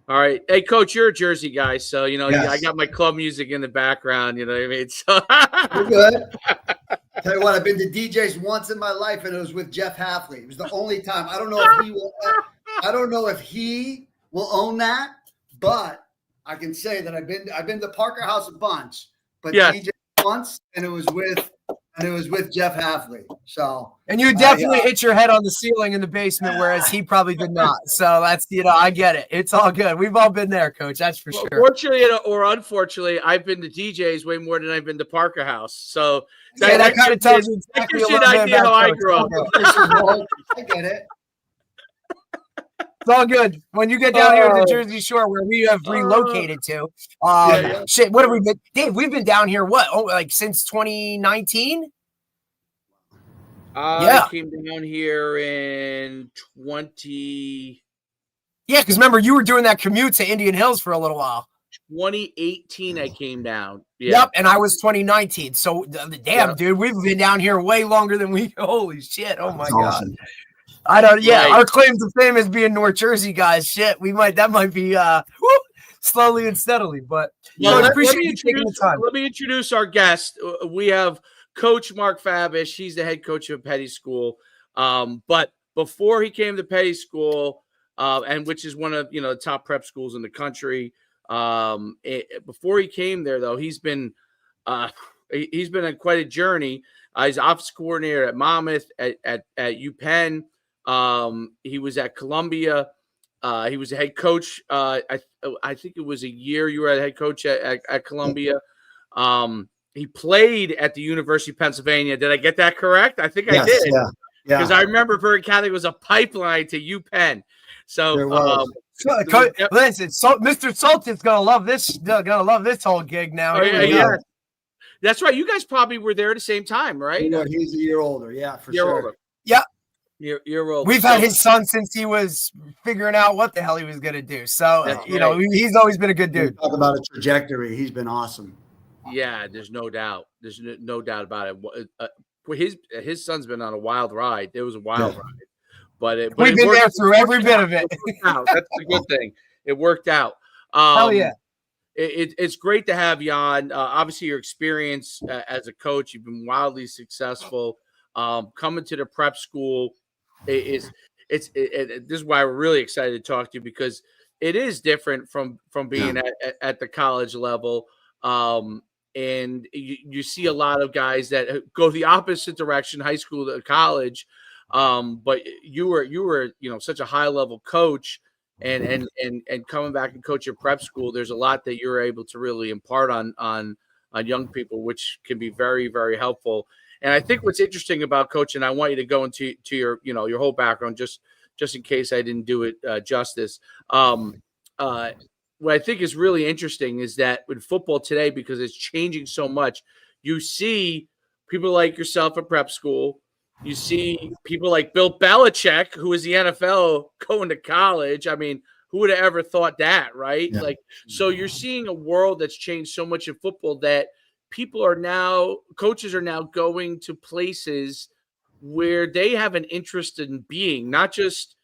All right. Hey, Coach, you're a Jersey guy, so, Yes. I got my club music in the background, you know what I mean? So We're good. Tell you what, I've been to DJs once in my life, and it was with Jeff Halfley. It was the only time. I don't know if he will own that, but I can say that I've been to Parker House a bunch, but Yes. DJ once, and it was with Jeff Halfley. So, and you definitely hit your head on the ceiling in the basement, whereas he probably did not. So that's, I get it. It's all good. We've all been there, Coach. That's for sure. Fortunately or unfortunately, I've been to DJs way more than I've been to Parker House. So that kind of tells you exactly an idea how I grew up. I get it. It's all good. When you get down here to the Jersey Shore, where we have relocated to, shit, what have we been? Dave, we've been down here, since 2019? I came down here in 20. Yeah, because remember, you were doing that commute to Indian Hills for a little while. 2018, I came down. Yeah. Yep, and I was 2019. So, dude, we've been down here way longer than we. Holy shit! Oh my god. I don't. Yeah, right. Our claim to fame is being North Jersey guys. Shit, that might be slowly and steadily. But let me introduce our guest. We have Coach Mark Fabish. He's the head coach of Peddie School. But before he came to Peddie School, and which is one of the top prep schools in the country, before he came there, though, he's been on quite a journey. He's office coordinator at Monmouth, at UPenn. He was at Columbia. He was a head coach. I think it was a year you were a head coach at Columbia. He played at the University of Pennsylvania. Did I get that correct? I think I did. Yeah. Because I remember Bergen County was a pipeline to UPenn. So, listen, Mr. Sultan's gonna love this. Gonna love this whole gig now. Oh, yeah. That's right. You guys probably were there at the same time, right? He's a year older. Yeah, for sure. Older. Yeah. You're older. We've had his son since he was figuring out what the hell he was gonna do. So he's always been a good dude. Talk about a trajectory. He's been awesome. Yeah, there's no doubt. There's no doubt about it. His son's been on a wild ride. It was a wild ride, but we've been there through every bit of it. That's the good thing. It worked out. Hell yeah. It's great to have you on. Obviously, your experience as a coach, you've been wildly successful. Coming to the prep school this is why we're really excited to talk to you, because it is different from being at the college level. And you see a lot of guys that go the opposite direction, high school to college. But you were such a high level coach, and coming back and coach your prep school, there's a lot that you're able to really impart on young people, which can be very, very helpful. And I think what's interesting about coaching, I want you to go into your your whole background, just in case I didn't do it justice. What I think is really interesting is that with football today, because it's changing so much, you see people like yourself at prep school. You see people like Bill Belichick, who is the NFL, going to college. I mean, who would have ever thought that, right? Yeah. So you're seeing a world that's changed so much in football that coaches are now going to places where they have an interest in being, not just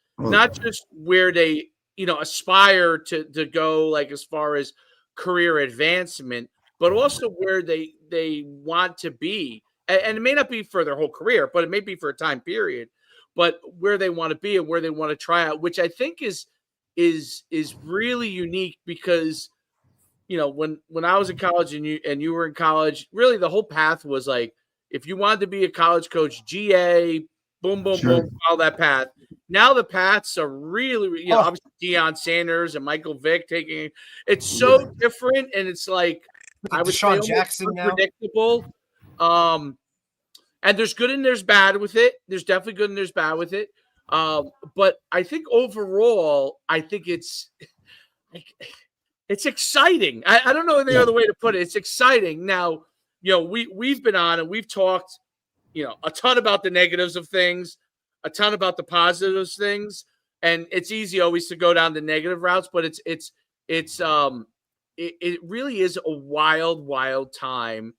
where they aspire to go, as far as career advancement, but also where they want to be. And it may not be for their whole career, but it may be for a time period, but where they want to be and where they want to try out, which I think is really unique, because, when I was in college and you were in college, really the whole path was if you wanted to be a college coach, GA, boom, boom, boom, follow that path. Now the paths are really, obviously Deion Sanders and Michael Vick taking it's so different, and it's I would say Jackson unpredictable. And there's good and there's bad with it. There's definitely good and there's bad with it. But I think overall, it's exciting. I don't know any other way to put it. It's exciting. Now, we've been on and we've talked, a ton about the negatives of things, a ton about the positives things, and it's easy always to go down the negative routes, but it really is a wild time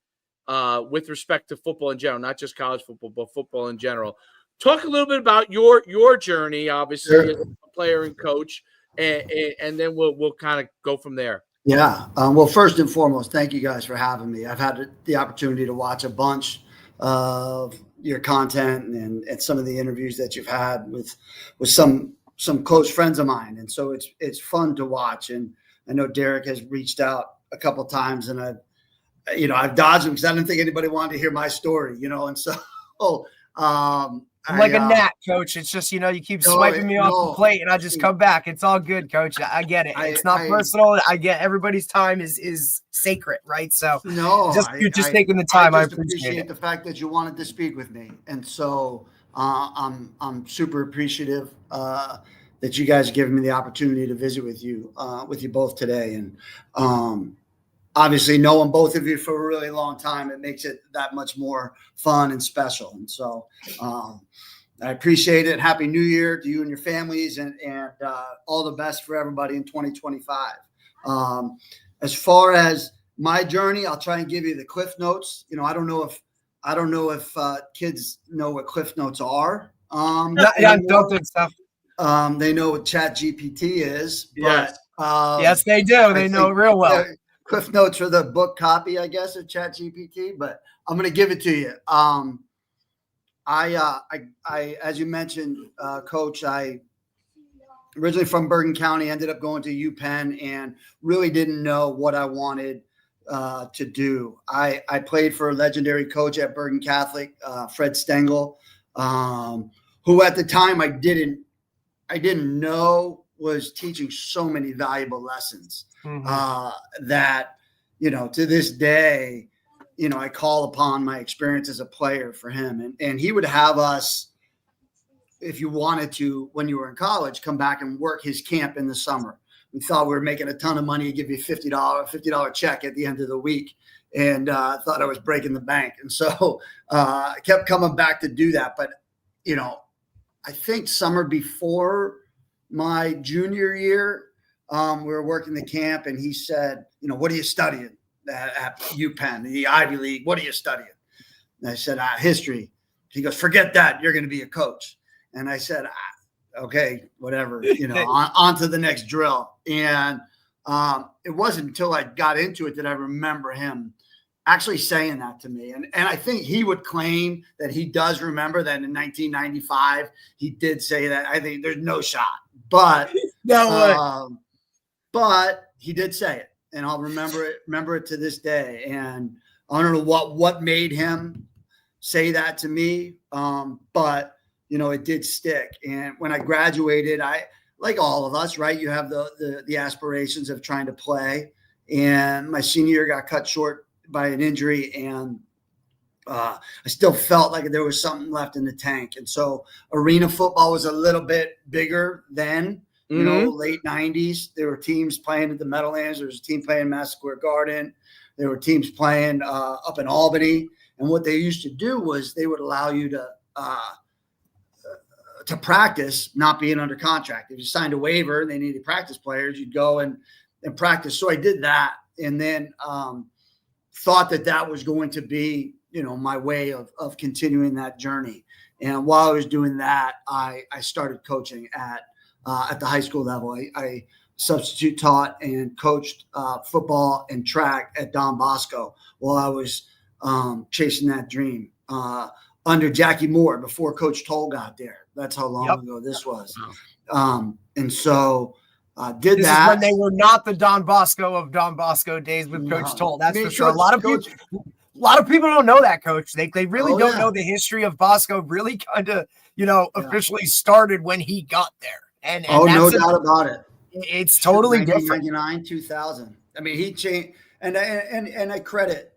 with respect to football in general, not just college football, but football in general. Talk a little bit about your journey, obviously, as a player and coach. and then we'll kind of go from there. Yeah. Well, first and foremost, thank you guys for having me. I've had the opportunity to watch a bunch of your content and some of the interviews that you've had with some close friends of mine, and so it's fun to watch. And I know Derek has reached out a couple of times, and I've dodged him because I didn't think anybody wanted to hear my story, and so I'm like a gnat, Coach. It's just, you keep swiping me off the plate and I just come back. It's all good, Coach. I get it. It's not personal. I get everybody's time is sacred, right? So you're just taking the time. I appreciate the fact that you wanted to speak with me. And so I'm super appreciative that you guys are giving me the opportunity to visit with you both today. And obviously knowing both of you for a really long time, it makes it that much more fun and special. And so I appreciate it. Happy New Year to you and your families, and all the best for everybody in 2025. As far as my journey, I'll try and give you the Cliff Notes. I don't know if kids know what Cliff Notes are. I don't think so. They know what ChatGPT is. Yes. But, yes, they do. They know it real well. Cliff Notes are the book copy, I guess, of ChatGPT, but I'm going to give it to you. I as you mentioned, Coach, I originally from Bergen County, ended up going to UPenn and really didn't know what I wanted to do. I played for a legendary coach at Bergen Catholic, Fred Stengel, who at the time I didn't know was teaching so many valuable lessons that, to this day, I call upon my experience as a player for him. And he would have us, if you wanted to, when you were in college, come back and work his camp in the summer. We thought we were making a ton of money. He'd give you $50 check at the end of the week. And I thought I was breaking the bank. And so I kept coming back to do that. But, I think summer before my junior year, we were working the camp, and he said, what are you studying at UPenn, the Ivy League? What are you studying? And I said, history. He goes, forget that. You're going to be a coach. And I said, okay, whatever, on to the next drill. And it wasn't until I got into it that I remember him actually saying that to me. And I think he would claim that he does remember that in 1995, he did say that. I think there's no shot, but but he did say it, and I'll remember it to this day. And I don't know what made him say that to me. But it did stick. And when I graduated, I, like all of us, right, you have the aspirations of trying to play. And my senior year got cut short by an injury, and I still felt like there was something left in the tank. And so arena football was a little bit bigger then, late 90s. There were teams playing at the Meadowlands. There was a team playing in Madison Square Garden. There were teams playing up in Albany. And what they used to do was they would allow you to practice, not being under contract. If you signed a waiver and they needed practice players, you'd go and practice. So I did that, and then thought that was going to be, my way of continuing that journey. And while I was doing that, I started coaching at the high school level. I substitute taught and coached football and track at Depascale while I was chasing that dream under Jackie Moore before Coach Toll got there. That's how long ago this was. And so did this that. Is when they were not the Don Bosco of Don Bosco days with Coach Toll. That's for sure. A lot of people don't know that, Coach. They really don't know the history of Bosco. Really kind of, officially started when he got there. And no doubt about it. It's totally different. 1999, 2000. I mean, he changed, and I credit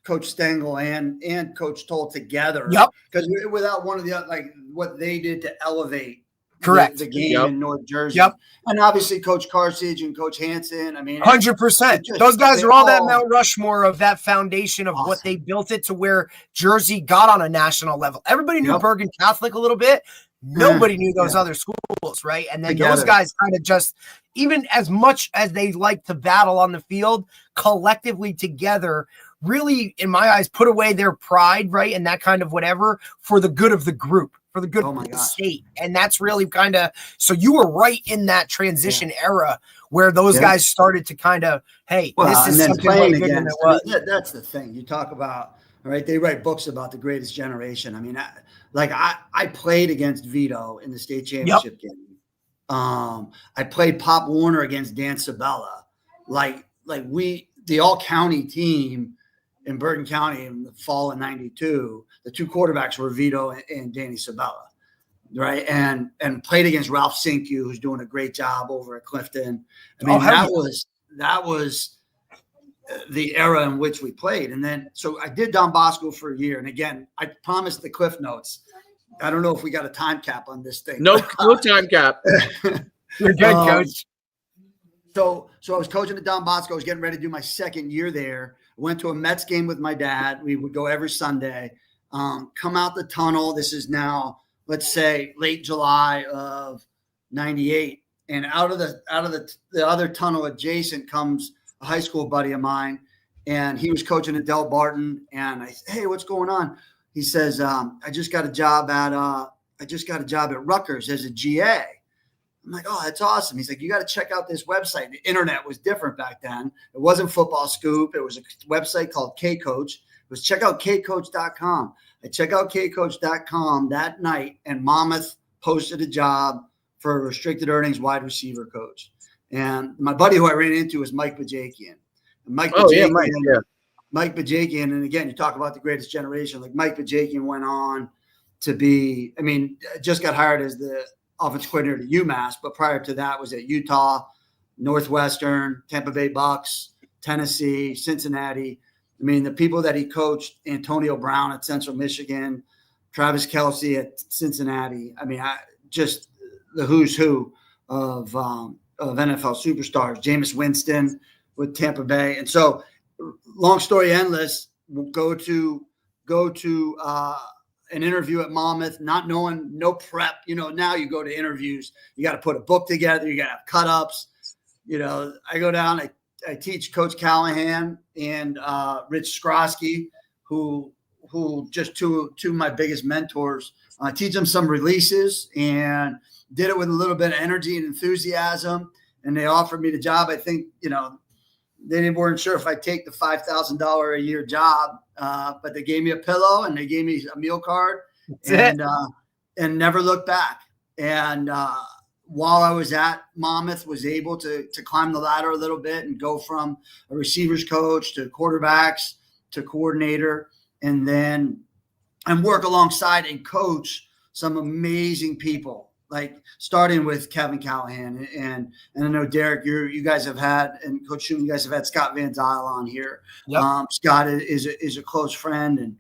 Coach Stengel and Coach Toll together. Yep. Because without one of the like what they did to elevate the game in North Jersey. Yep. And obviously Coach Carthage and Coach Hansen. I mean, 100%. Those guys are all that Mount Rushmore of that foundation of what they built it to where Jersey got on a national level. Everybody knew Bergen Catholic a little bit. Nobody knew those other schools, right? And then those guys kind of just, even as much as they like to battle on the field, collectively together, really, in my eyes, put away their pride, right? And that kind of whatever for the good of the group. for the good Oh my of the gosh. state. And that's really kind of, so you were right in that transition era where those guys started to kind of, hey, this is something way bigger than it was. I mean, that's the thing. You talk about, all right, they write books about the greatest generation. I mean, I played against Vito in the state championship game. I played Pop Warner against Dan Sabella. The all-county team in Bergen County in the fall of '92, the two quarterbacks were Vito and Danny Sabella, right? And played against Ralph Sinkyu, who's doing a great job over at Clifton. I mean, that was the era in which we played. And then, so I did Don Bosco for a year. And again, I promised the Cliff Notes. I don't know if we got a time cap on this thing. No time cap. You're good, Coach. So I was coaching at Don Bosco. I was getting ready to do my second year there. Went to a Mets game with my dad. We would go every Sunday. Come out the tunnel. This is now, let's say, late July of '98. And out of the other tunnel adjacent comes a high school buddy of mine, and he was coaching at Del Barton. And I said, "Hey, what's going on?" He says, "I just got a job at Rutgers as a GA." I'm like, "Oh, that's awesome." He's like, "You got to check out this website." The internet was different back then. It wasn't Football Scoop. It was a website called K-Coach. It was check out kcoach.com. I check out kcoach.com that night, and Monmouth posted a job for a restricted earnings wide receiver coach. And my buddy who I ran into was Mike Bajakian. Mike Bajakian. And again, you talk about the greatest generation. Like Mike Bajakian went on to be, just got hired as the offensive coordinator at UMass, but prior to that was at Utah, Northwestern, Tampa Bay Bucks, Tennessee, Cincinnati. I mean, the people that he coached, Antonio Brown at Central Michigan, Travis Kelce at Cincinnati. I mean, just the who's who of NFL superstars. Jameis Winston with Tampa Bay. And so, long story endless, we'll go to an interview at Monmouth, not knowing, no prep. Now you go to interviews, you got to put a book together, you got to have cut-ups. I go down, I teach Coach Callahan and Rich Skrosky, who just two of my biggest mentors. I teach them some releases and did it with a little bit of energy and enthusiasm. And they offered me the job. I think, they weren't sure if I'd take the $5,000 a year job, but they gave me a pillow and they gave me a meal card and never looked back. And while I was at Monmouth, was able to climb the ladder a little bit and go from a receivers coach to quarterbacks to coordinator, and work alongside and coach some amazing people. Like starting with Kevin Callahan and I know Derek, you guys have had, and Coach Schuman, you guys have had Scott Van Zyl on here. Yep. Scott is a close friend, and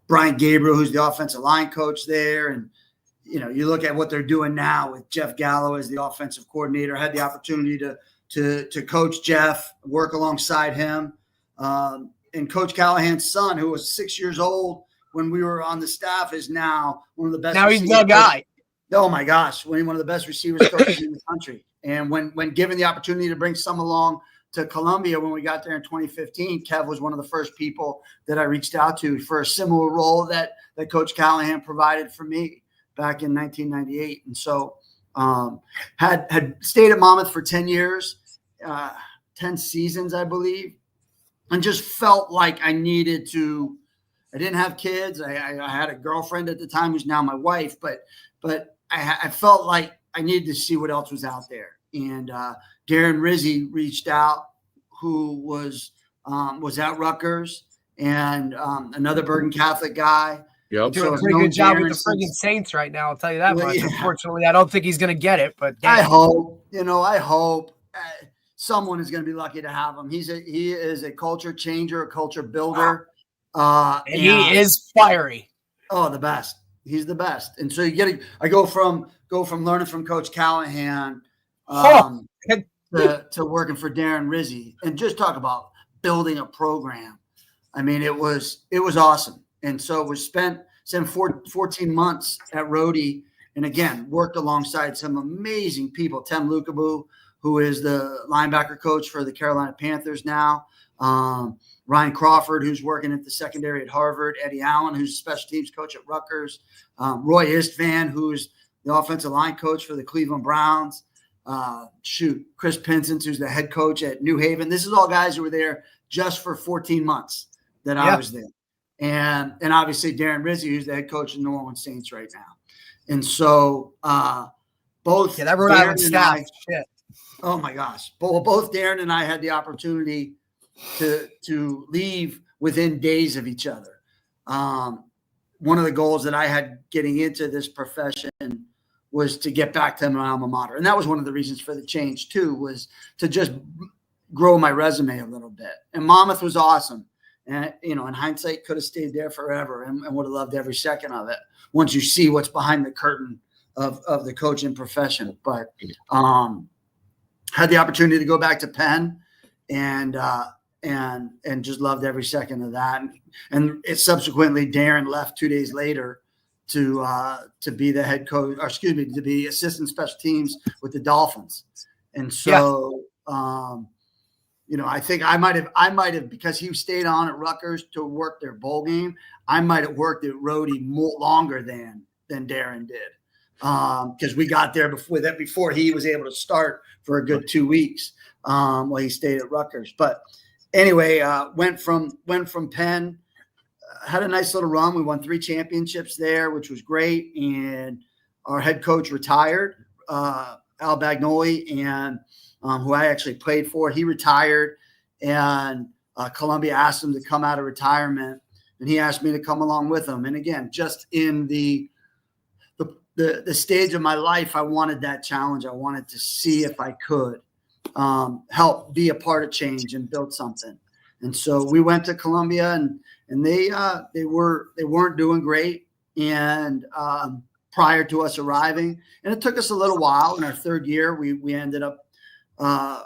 Brian Gabriel, who's the offensive line coach there, and you look at what they're doing now with Jeff Gallo as the offensive coordinator. I had the opportunity to coach Jeff, work alongside him, and Coach Callahan's son, who was 6 years old when we were on the staff, is now one of the best. Now he's the guy. Oh my gosh, one of the best receivers coaches in the country. And when given the opportunity to bring some along to Columbia when we got there in 2015, Kev was one of the first people that I reached out to for a similar role that Coach Callahan provided for me back in 1998. And so had stayed at Monmouth for 10 years, 10 seasons, I believe, and just felt like I needed to. I didn't have kids. I had a girlfriend at the time who's now my wife, but I felt like I needed to see what else was out there. And Darren Rizzi reached out, who was at Rutgers, and another Bergen Catholic guy. Yep. Doing a pretty good job with the friggin' Saints right now. I'll tell you that much. Yeah. Unfortunately, I don't think he's going to get it, but damn. I hope someone is going to be lucky to have him. He is a culture changer, a culture builder. And he is fiery. Oh, the best. He's the best. And so I go from learning from Coach Callahan to working for Darren Rizzi, and just talk about building a program. I mean, it was awesome. And so we spent 14 months at Rhodey, and again, worked alongside some amazing people. Tim Lukabu, who is the linebacker coach for the Carolina Panthers now. Ryan Crawford, who's working at the secondary at Harvard, Eddie Allen, who's a special teams coach at Rutgers, Roy Istvan, who's the offensive line coach for the Cleveland Browns, Chris Pinsent, who's the head coach at New Haven. This is all guys who were there just for 14 months that I was there. And obviously Darren Rizzi, who's the head coach of the New Orleans Saints right now. And so both that Rhode Island staff. Oh my gosh. Both Darren and I had the opportunity to leave within days of each other. One of the goals that I had getting into this profession was to get back to my alma mater. And that was one of the reasons for the change too, was to just grow my resume a little bit. And Monmouth was awesome. And, in hindsight, could have stayed there forever and would have loved every second of it once you see what's behind the curtain of the coaching profession. But had the opportunity to go back to Penn and just loved every second of that. And subsequently, Darren left 2 days later to be the head coach, or excuse me, to be assistant special teams with the Dolphins. And so, I think I might have, because he stayed on at Rutgers to work their bowl game, I might have worked at Rhodey longer than Darren did. Because we got there before he was able to start for a good 2 weeks while he stayed at Rutgers. But anyway, went from Penn, had a nice little run. We won 3 championships there, which was great. And our head coach retired, Al Bagnoli, and who I actually played for. He retired, and Columbia asked him to come out of retirement, and he asked me to come along with him. And again, just in the stage of my life, I wanted that challenge. I wanted to see if I could help be a part of change and build something. And so we went to Columbia, and they weren't doing great. And prior to us arriving, and it took us a little while. In our third year, we ended up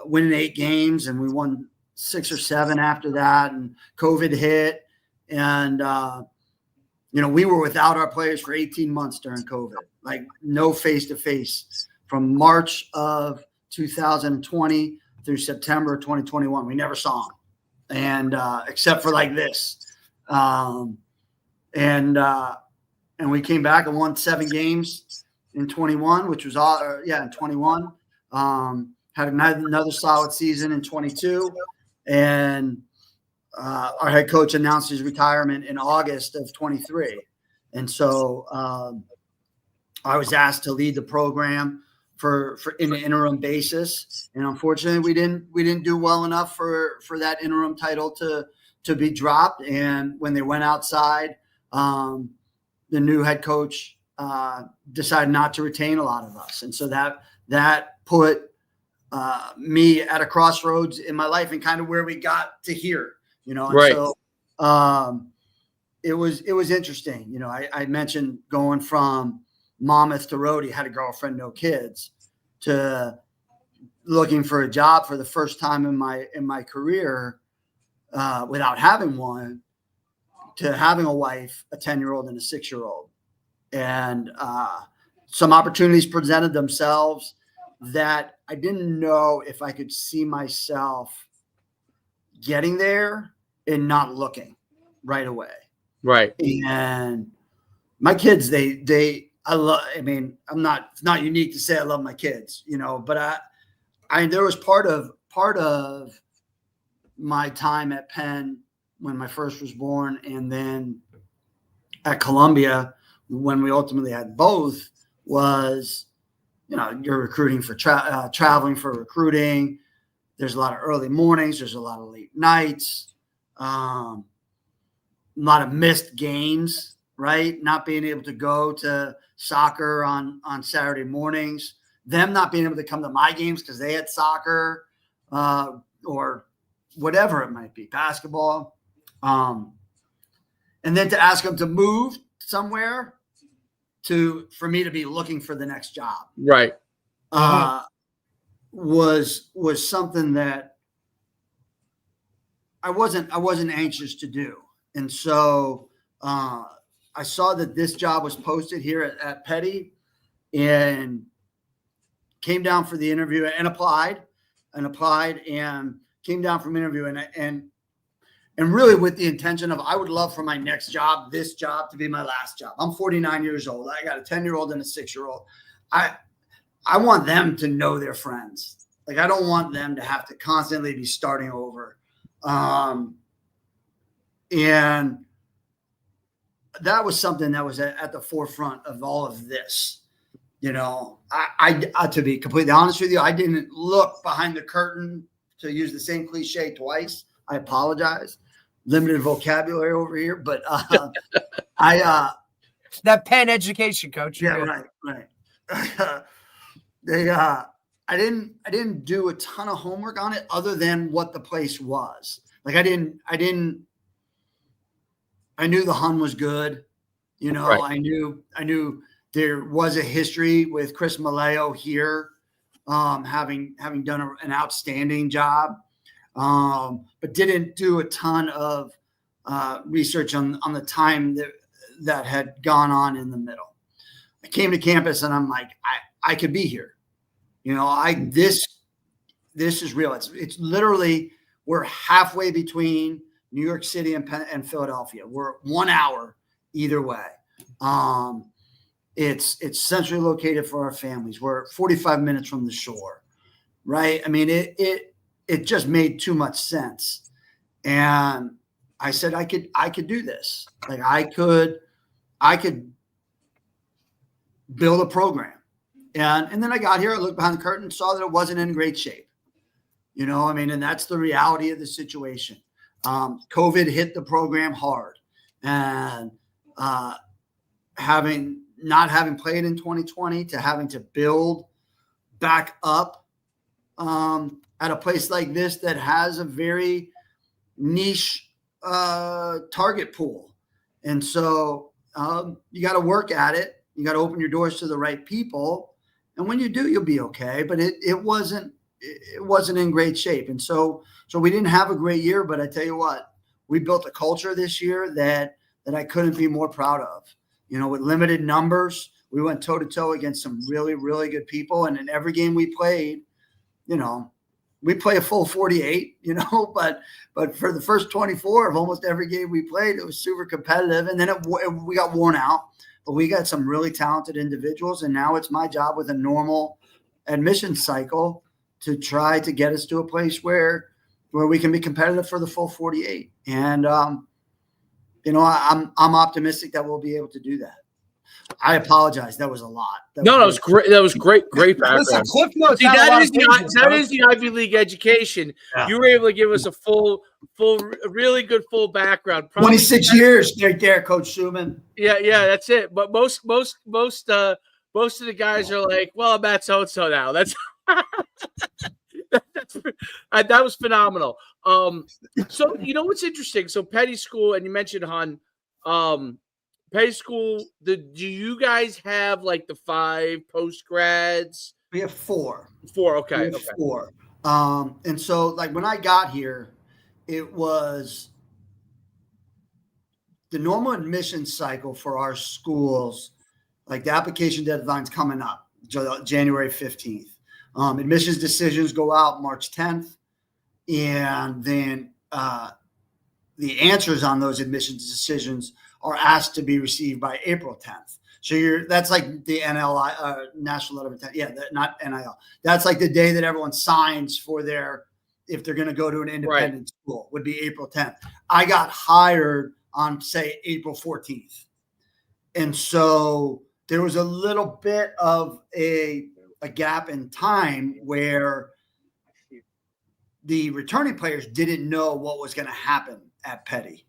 winning 8 games, and we won 6 or 7 after that. And COVID hit, and we were without our players for 18 months during COVID, like no face-to-face from March of 2020 through September of 2021. We never saw them, and except for like this. And we came back and won 7 games in 21, which was in 21. Had another solid season in 22, and our head coach announced his retirement in August of 23. And so I was asked to lead the program for in an interim basis. And unfortunately, we didn't do well enough for that interim title to be dropped. And when they went outside, the new head coach decided not to retain a lot of us. And so that put me at a crossroads in my life, and kind of where we got to here, And right. So it was interesting. I mentioned going from Monmouth to Rhodey, had a girlfriend, no kids, to looking for a job for the first time in my career without having one, to having a wife, a 10-year-old and a 6-year-old. And some opportunities presented themselves that I didn't know if I could see myself getting there and not looking right away. Right. And my kids, I'm not, it's not unique to say I love my kids, but there was part of my time at Penn when my first was born, and then at Columbia when we ultimately had both, was you're recruiting for traveling for recruiting. There's a lot of early mornings. There's a lot of late nights, a lot of missed games, right? Not being able to go to soccer on Saturday mornings, them not being able to come to my games because they had soccer or whatever it might be, basketball. And then to ask them to move somewhere for me to be looking for the next job. Right. Was something that I wasn't anxious to do. And so I saw that this job was posted here at Peddie, and came down for the interview and applied and came down from interview. And and really with the intention of I would love for my next job, this job, to be my last job. I'm 49 years old. I got a 10-year-old and a 6-year-old. I want them to know their friends. Like, I don't want them to have to constantly be starting over. And that was something that was at the forefront of all of this. You know, I to be completely honest with you, I didn't look behind the curtain, to use the same cliche twice. I apologize. Limited vocabulary over here, but that Penn education, coach. Yeah, right. I didn't do a ton of homework on it other than what the place was. Like, I knew the Hun was good. You know, right. I knew there was a history with Chris Maleo here, having done an outstanding job, but didn't do a ton of research on the time that had gone on in the middle. I came to campus and I'm like, I could be here. You know, this is real. It's literally, we're halfway between New York City and Philadelphia. We're 1 hour either way. It's centrally located for our families. We're 45 minutes from the shore, right? I mean, it just made too much sense. And I said, I could do this. Like, I could build a program. And then I got here, I looked behind the curtain, saw that it wasn't in great shape. You know, I mean, and that's the reality of the situation. COVID hit the program hard, and not having played in 2020 to having to build back up at a place like this that has a very niche target pool. And so you got to work at it. You got to open your doors to the right people. And when you do, you'll be okay. But it wasn't in great shape. And so we didn't have a great year, but I tell you what, we built a culture this year that I couldn't be more proud of. You know, with limited numbers, we went toe to toe against some really, really good people. And in every game we played, you know, we play a full 48, you know, but for the first 24 of almost every game we played, it was super competitive. And then we got worn out, but we got some really talented individuals. And now it's my job with a normal admission cycle to try to get us to a place where we can be competitive for the full 48. And, you know, I'm optimistic that we'll be able to do that. I apologize. That was a lot. That was great. That was great background. See, that is the Ivy League education. Yeah. You were able to give us a really good full background. Probably 26 years right there, Coach Schuman. Yeah, that's it. But most of the guys are like, well, I'm at so now. That's that was phenomenal. So you know what's interesting? So Peddie School, and you mentioned Hun. Peddie School, do you guys have like the 5 postgrads? We have 4. 4, okay. We have 4. And so like when I got here, it was the normal admission cycle for our schools. Like the application deadline's coming up January 15th. Admissions decisions go out March 10th. And then the answers on those admissions decisions are asked to be received by April 10th. So that's like the NLI, National Letter of Intent. Yeah, not NIL. That's like the day that everyone signs for if they're going to go to an independent school, would be April 10th. I got hired on, say, April 14th. And so there was a little bit of a gap in time where the returning players didn't know what was going to happen at Peddie.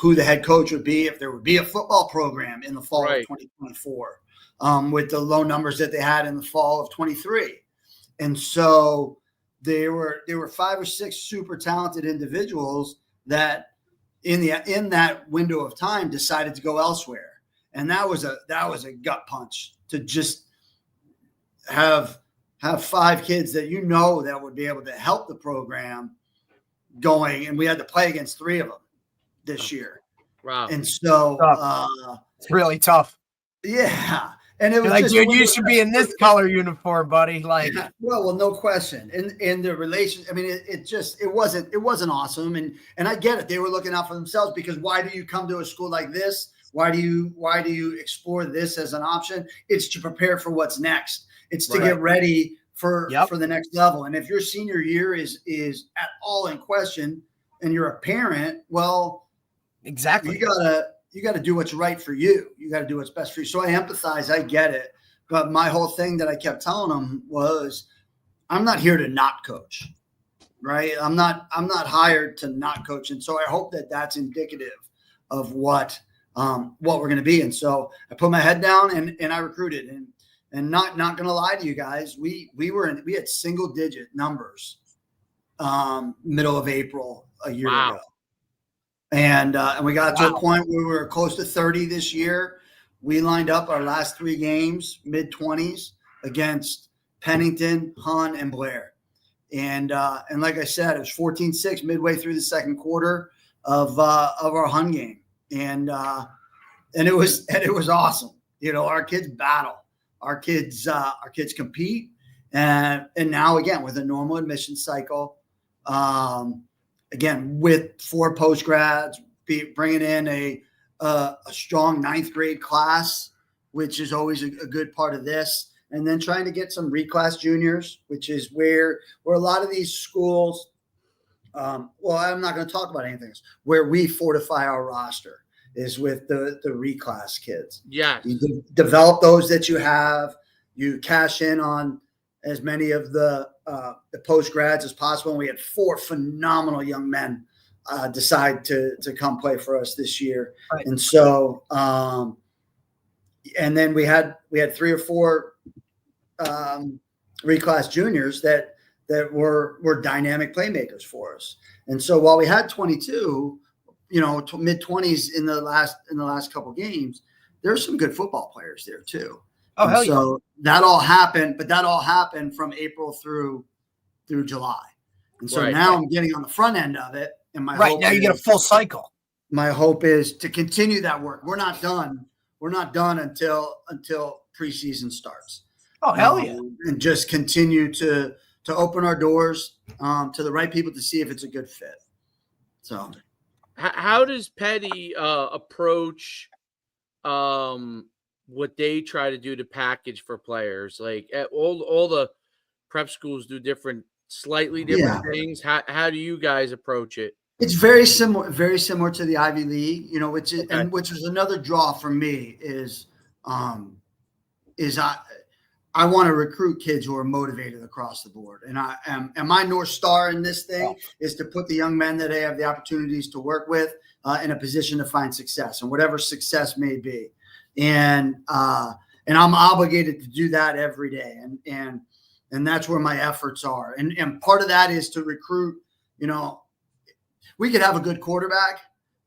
Who the head coach would be, if there would be a football program in the fall of 2024, with the low numbers that they had in the fall of 23. And so there were 5 or 6 super talented individuals that in that window of time decided to go elsewhere. And that was a gut punch to just have 5 kids that that would be able to help the program going, and we had to play against 3 of them this year. Wow. And so it's really tough. Yeah. And it was like, just, dude, you should be in this color uniform, buddy. Like, well, no question. And the relation, I mean, it wasn't awesome. And I get it. They were looking out for themselves, because why do you come to a school like this? Why do you explore this as an option? It's to prepare for what's next. It's to get ready for the next level. And if your senior year is at all in question and you're a parent, well, exactly. You gotta do what's right for you. You got to do what's best for you. So I empathize. I get it. But my whole thing that I kept telling them was, I'm not here to not coach, right? I'm not hired to not coach. And so I hope that that's indicative of what we're going to be. And so I put my head down and I recruited, and not going to lie to you guys. We had single digit numbers, middle of April a year ago. And we got to a point where we were close to 30 this year. We lined up our last 3 games, mid-20s, against Pennington, Hun, and Blair. And like I said, it was 14-6 midway through the second quarter of our Hun game. And it was awesome. You know, our kids battle. Our kids compete. And now, again, with a normal admission cycle, again, with 4 post-grads, bringing in a strong 9th grade class, which is always a good part of this. And then trying to get some reclass juniors, which is where a lot of these schools, well, I'm not going to talk about anything else, where we fortify our roster is with the reclass kids. Yeah. You develop those that you have, you cash in on as many of the post-grads as possible. And we had 4 phenomenal young men decide to come play for us this year. Right. And so, and then we had 3 or 4 reclass juniors that were dynamic playmakers for us. And so while we had 22, mid-20s in the last couple games, there's some good football players there too. Oh, hell yeah. So that all happened from April through July. And so now I'm getting on the front end of it. And my hope now you get a full cycle. My hope is to continue that work. We're not done. We're not done until preseason starts. Oh, hell yeah. And just continue to open our doors to the right people to see if it's a good fit. So how does Peddie approach what they try to do to package for players? Like all the prep schools do slightly different things. How do you guys approach it? It's very similar to the Ivy League, which is another draw for me is I want to recruit kids who are motivated across the board. And my North Star in this thing is to put the young men that I have the opportunities to work with in a position to find success, and whatever success may be. And I'm obligated to do that every day. And that's where my efforts are. And part of that is to recruit, we could have a good quarterback,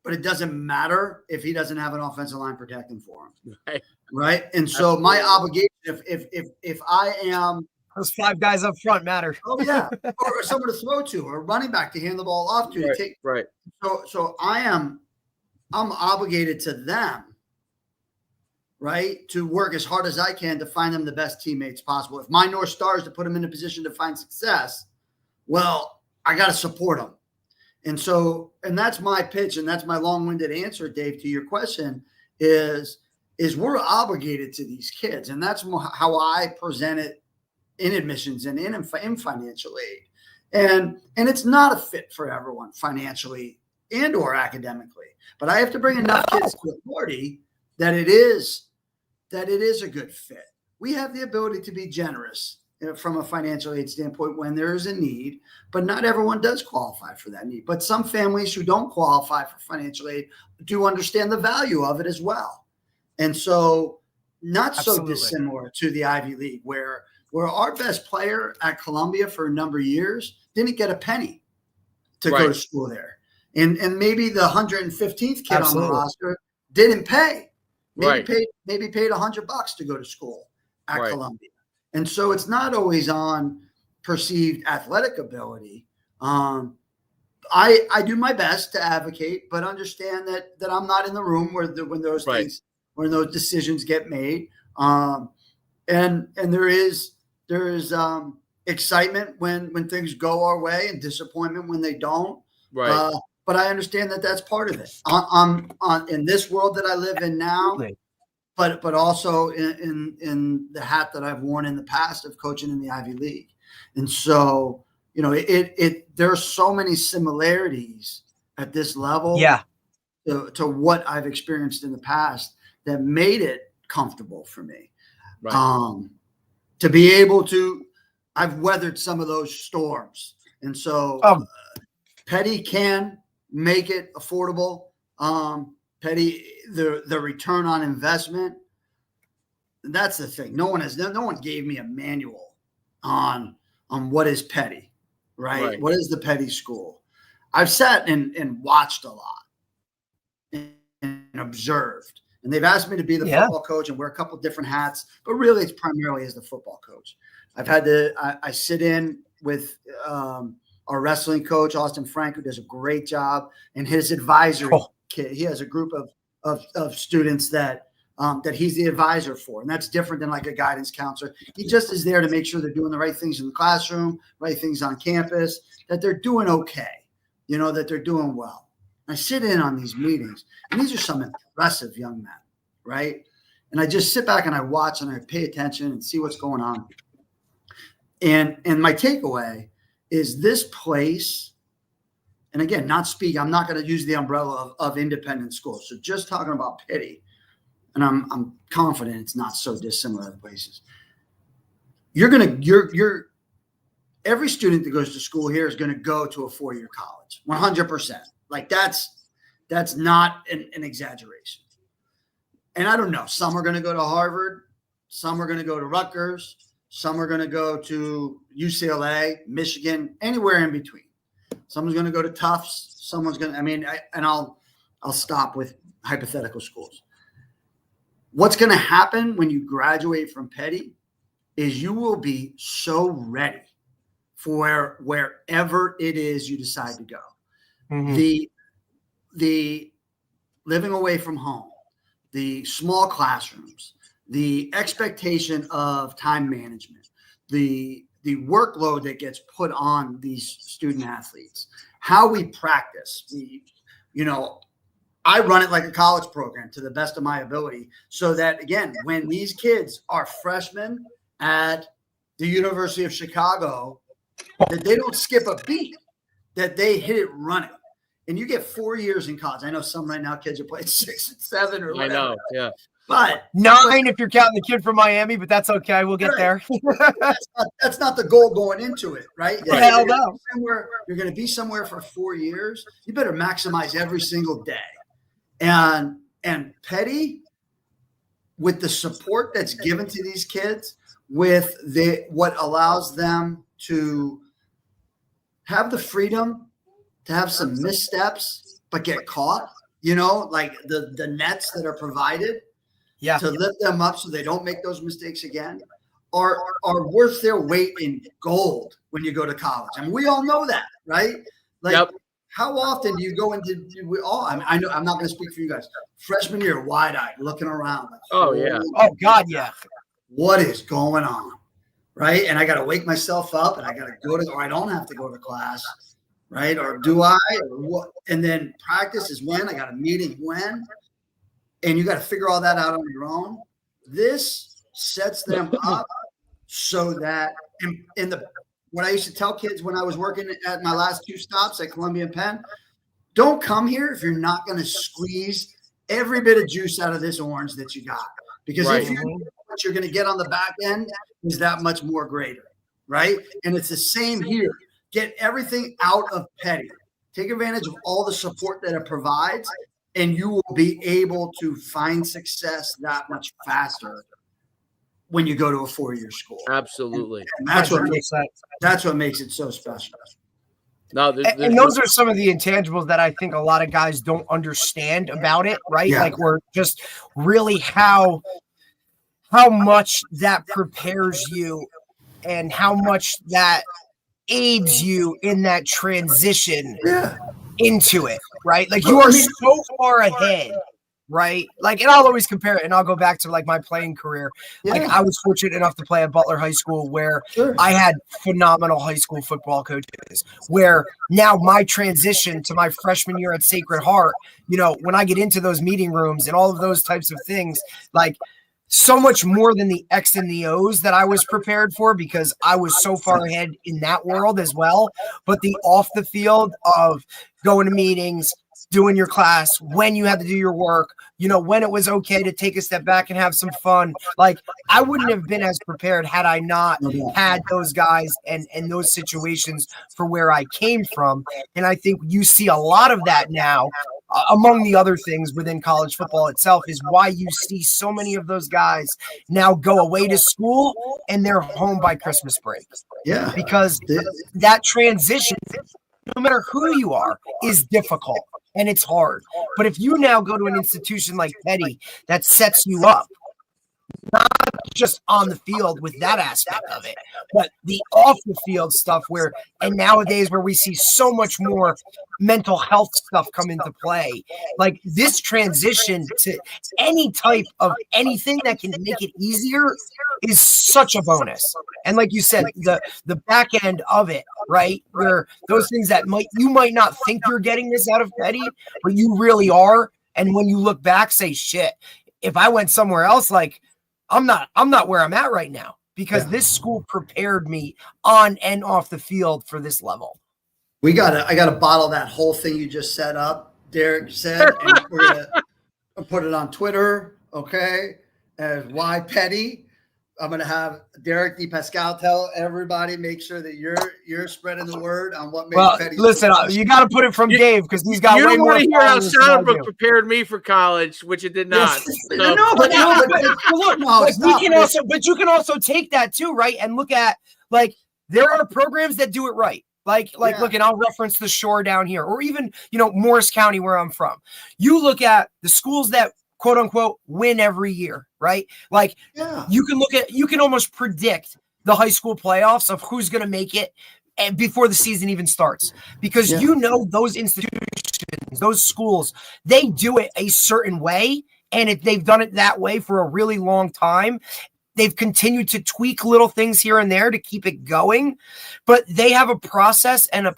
but it doesn't matter if he doesn't have an offensive line protecting for him. Right. And so my obligation, if I am, those 5 guys up front matter. Oh yeah. Or someone to throw to, or a running back to hand the ball off to. Right. So I'm obligated to them, right, to work as hard as I can to find them the best teammates possible. If my North Star is to put them in a position to find success, well, I got to support them. And that's my pitch, and that's my long-winded answer, Dave, to your question is we're obligated to these kids. And that's how I present it in admissions and in financial aid. And it's not a fit for everyone financially and or academically, but I have to bring enough kids to the party that it is a good fit. We have the ability to be generous from a financial aid standpoint when there is a need, but not everyone does qualify for that need. But some families who don't qualify for financial aid do understand the value of it as well. And so not so dissimilar to the Ivy League, where our best player at Columbia for a number of years didn't get a penny to go to school there. And maybe the 115th kid on the roster didn't pay. Maybe paid $100 to go to school at Columbia. And so it's not always on perceived athletic ability. I do my best to advocate, but understand that I'm not in the room when those things, when those decisions get made. And there is excitement when things go our way and disappointment when they don't. Right. But I understand that that's part of it. On in this world that I live in now, but also in the hat that I've worn in the past of coaching in the Ivy League. And so, there are so many similarities at this level to what I've experienced in the past that made it comfortable for me. Right. To be able to, I've weathered some of those storms. And so Peddie can make it affordable. Peddie, the return on investment, that's the thing. No one gave me a manual on what is Peddie, right? What is the Peddie school? I've sat and watched a lot and observed. And they've asked me to be the football coach and wear a couple different hats, but really it's primarily as the football coach. I've had I sit in with our wrestling coach, Austin Frank, who does a great job, and his advisory kit. He has a group of students that he's the advisor for. And that's different than like a guidance counselor. He just is there to make sure they're doing the right things in the classroom, right things on campus, that they're doing okay, that they're doing well. I sit in on these meetings, and these are some impressive young men, right? And I just sit back and I watch and I pay attention and see what's going on. And my takeaway is this place, and again, I'm not going to use the umbrella of independent schools. So just talking about Peddie, and I'm confident it's not so dissimilar to places. Every student that goes to school here is going to go to a 4-year college, 100%. Like that's not an exaggeration. And I don't know, some are going to go to Harvard, some are going to go to Rutgers, some are going to go to UCLA, Michigan, anywhere in between. Someone's going to go to Tufts. Someone's going to, I'll stop with hypothetical schools. What's going to happen when you graduate from Peddie is you will be so ready for wherever it is you decide to go. Mm-hmm. The living away from home, the small classrooms, the expectation of time management, the workload that gets put on these student athletes, how we practice. I run it like a college program to the best of my ability so that, again, when these kids are freshmen at the University of Chicago, that they don't skip a beat, that they hit it running. And you get 4 years in college. I know some right now kids are playing 6 and 7 or whatever. I know, yeah. But 9 if you're counting the kid from Miami, but that's okay. We'll get there. that's not the goal going into it, right? Hell no. You're going to be somewhere for 4 years. You better maximize every single day. And Peddie, with the support that's given to these kids, with what allows them to have the freedom to have some missteps, but get caught, like the nets that are provided to lift them up so they don't make those mistakes again are worth their weight in gold when you go to college. I mean, we all know that, right? Like, how often do you go into I know I'm not going to speak for you guys. Freshman year, wide-eyed, looking around. Like, oh, God, yeah. What is going on, right? And I got to wake myself up, and I got to go to, or I don't have to go to class. Right? Or do I? Or what? And then practice is when. I got a meeting when. And you got to figure all that out on your own. This sets them up so that what I used to tell kids when I was working at my last 2 stops at Columbia and Penn, don't come here if you're not going to squeeze every bit of juice out of this orange that you got. Because if what you're going to get on the back end is that much more greater. Right? And it's the same here. Get everything out of Peddie. Take advantage of all the support that it provides, and you will be able to find success that much faster when you go to a 4-year school. Absolutely. And that's what makes it so special. No, and those are some of the intangibles that I think a lot of guys don't understand about it, right? Yeah. Like we're just really how much that prepares you and how much that aids you in that transition into it, right? Like you are so far ahead right? Like, and I'll always compare it, and I'll go back to like my playing career. Like, I was fortunate enough to play at Butler High School, where I had phenomenal high school football coaches, where now my transition to my freshman year at Sacred Heart, when I get into those meeting rooms and all of those types of things, like, so much more than the X and the O's that I was prepared for, because I was so far ahead in that world as well. But the off the field of going to meetings, doing your class, when you had to do your work, when it was okay to take a step back and have some fun. Like, I wouldn't have been as prepared had I not had those guys and those situations for where I came from. And I think you see a lot of that now. Among the other things within college football itself is why you see so many of those guys now go away to school and they're home by Christmas break. Yeah. Because that transition, no matter who you are, is difficult and it's hard. But if you now go to an institution like Peddie that sets you up, not just on the field with that aspect of it, but the off the field stuff and nowadays where we see so much more mental health stuff come into play, like this transition to any type of anything that can make it easier is such a bonus. And like you said, the back end of it, right, where those things that you might not think you're getting this out of Peddie, but you really are. And when you look back, say, shit, if I went somewhere else, like, I'm not where I'm at right now, because this school prepared me on and off the field for this level. I gotta bottle that whole thing you just set up, Derek said, and we're gonna put it on Twitter, okay? As why Peddie. I'm gonna have Derek Depascale tell everybody, make sure that you're spreading the word on what makes Peddie. Listen, you got to put it from Dave, because he's got. You way don't more want to hear how Saddlebrook do. prepared me for college, which it did not. Yes. But you can also take that too, right? And look at, like, there are programs that do it right. Look, and I'll reference the Shore down here, or even, Morris County, where I'm from. You look at the schools that, quote unquote, win every year, right? Like, you can almost predict the high school playoffs of who's going to make it before the season even starts, because those institutions, those schools, they do it a certain way. And if they've done it that way for a really long time, they've continued to tweak little things here and there to keep it going, but they have a process and a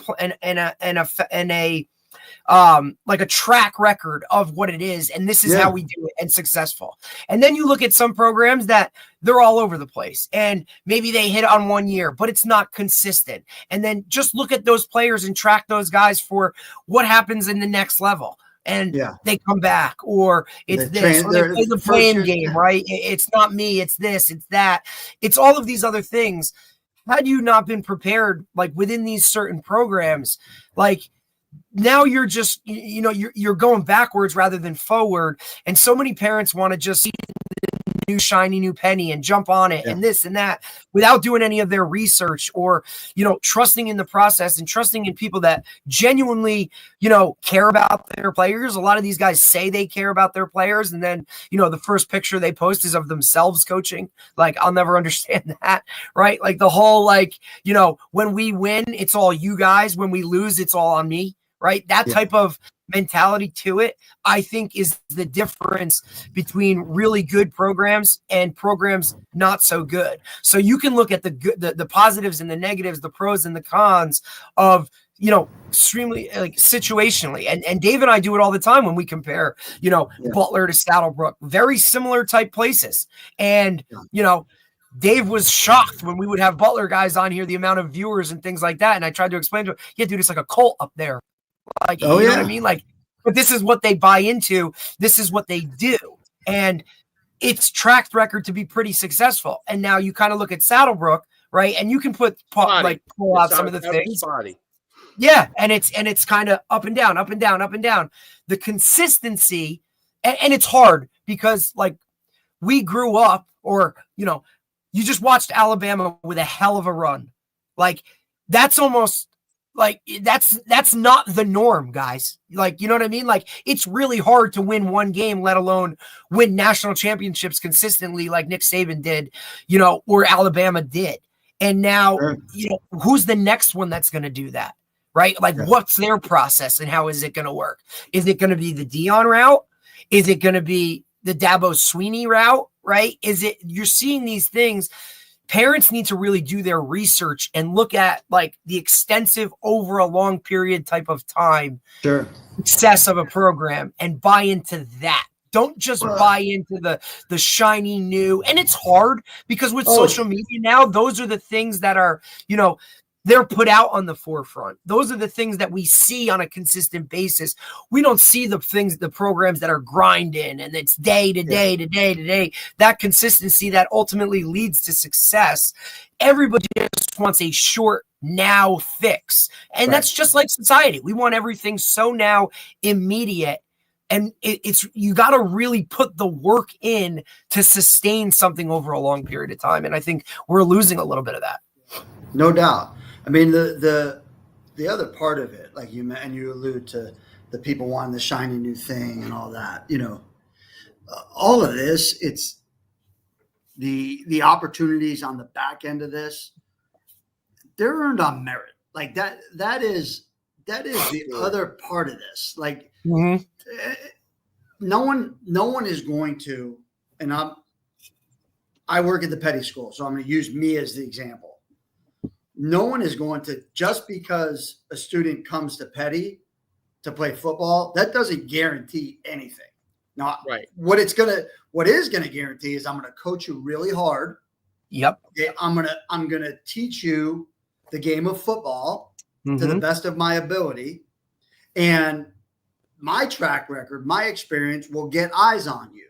track record of what it is. And this is how we do it, and successful. And then you look at some programs that they're all over the place, and maybe they hit on one year, but it's not consistent. And then just look at those players and track those guys for what happens in the next level. And they come back, or it's this, or they play the playing game, right? It's not me, it's this, it's that. It's all of these other things. Had you not been prepared, like, within these certain programs, like, now you're just, you're going backwards rather than forward. And so many parents want to just see the new shiny new penny and jump on it and this and that without doing any of their research, or, trusting in the process and trusting in people that genuinely, care about their players. A lot of these guys say they care about their players, and then, the first picture they post is of themselves coaching. Like, I'll never understand that, right? Like, the whole, like, when we win, it's all you guys. When we lose, it's all on me. Right. That type of mentality to it, I think, is the difference between really good programs and programs not so good. So you can look at the positives and the negatives, the pros and the cons of, extremely, like, situationally. And Dave and I do it all the time when we compare, Butler to Saddlebrook, very similar type places. And, Dave was shocked when we would have Butler guys on here, the amount of viewers and things like that. And I tried to explain to him, dude, it's like a cult up there. Like, you know what I mean? Like, but this is what they buy into. This is what they do. And it's track record to be pretty successful. And now you kind of look at Saddlebrook, right? And you can pull out some of the things. Yeah. And it's kind of up and down, up and down, up and down. The consistency, and it's hard because, like, we grew up, or, you just watched Alabama with a hell of a run. Like, that's almost, like, that's not the norm, guys. Like, you know what I mean? Like, it's really hard to win one game, let alone win national championships consistently, like Nick Saban did, or Alabama did. And now, who's the next one that's going to do that? Right? Like, what's their process and how is it going to work? Is it going to be the Dion route? Is it going to be the Dabo Sweeney route, right? You're seeing these things. Parents need to really do their research and look at like the extensive over a long period type of time success of a program and buy into that. Don't just buy into the shiny new. And it's hard because with social media now, those are the things that are, they're put out on the forefront. Those are the things that we see on a consistent basis. We don't see the programs that are grinding and it's day to day to day to day. That consistency that ultimately leads to success. Everybody just wants a short now fix. And that's just like society. We want everything so now immediate. And you got to really put the work in to sustain something over a long period of time. And I think we're losing a little bit of that. No doubt. I mean, the other part of it, like you allude to the people wanting the shiny new thing and all that, all of this, it's the opportunities on the back end of this, they're earned on merit. Like that is the other part of this. Like no one is going to, and I work at the Peddie school, so I'm going to use me as the example. No one is going to, just because a student comes to Peddie to play football, that doesn't guarantee anything. Now, what is going to guarantee is I'm going to coach you really hard. Yep. Okay, I'm going to teach you the game of football to the best of my ability, and my track record, my experience will get eyes on you.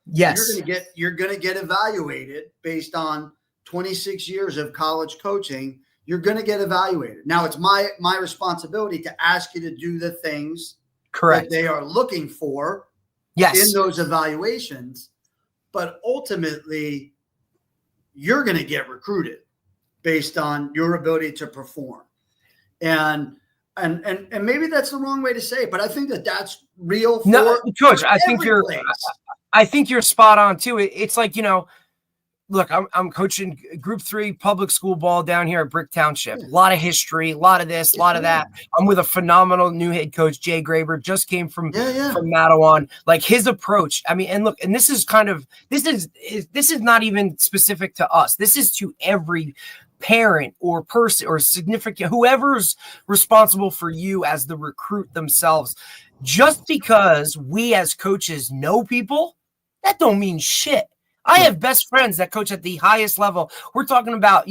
Yes. You're going to get evaluated based on 26 years of college coaching. You're going to get evaluated. Now it's my responsibility to ask you to do the things that they are looking for in those evaluations. But ultimately, you're going to get recruited based on your ability to perform. And maybe that's the wrong way to say it, but I think that's real for Coach, I think you're spot on too. It's like, look, I'm coaching Group 3 public school ball down here at Brick Township. A lot of history, a lot of this, a lot of that. I'm with a phenomenal new head coach, Jay Graber, just came from Matawan. Like his approach. I mean, and look, and this is not even specific to us. This is to every parent or person or significant, whoever's responsible for you as the recruit themselves. Just because we as coaches know people, that don't mean shit. I have best friends that coach at the highest level. We're talking about,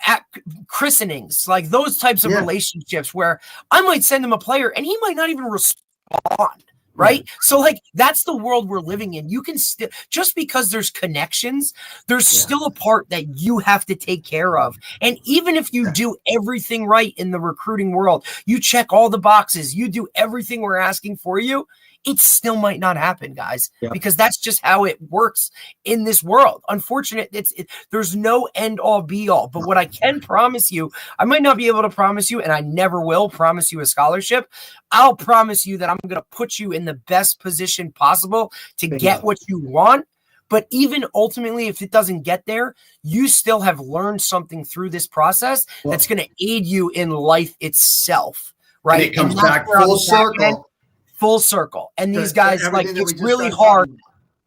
at christenings, like those types of relationships where I might send him a player and he might not even respond. Right. So like, that's the world we're living in. You can still, just because there's connections, there's still a part that you have to take care of. And even if you do everything right in the recruiting world, you check all the boxes, you do everything we're asking for you, it still might not happen, guys, because that's just how it works in this world. Unfortunately, there's no end all be all. But what I can promise you, I might not be able to promise you, and I never will promise you a scholarship. I'll promise you that I'm going to put you in the best position possible to get what you want. But even ultimately, if it doesn't get there, you still have learned something through this process that's going to aid you in life itself. Right. And it comes back full circle. Full circle. And these guys, like, it's really hard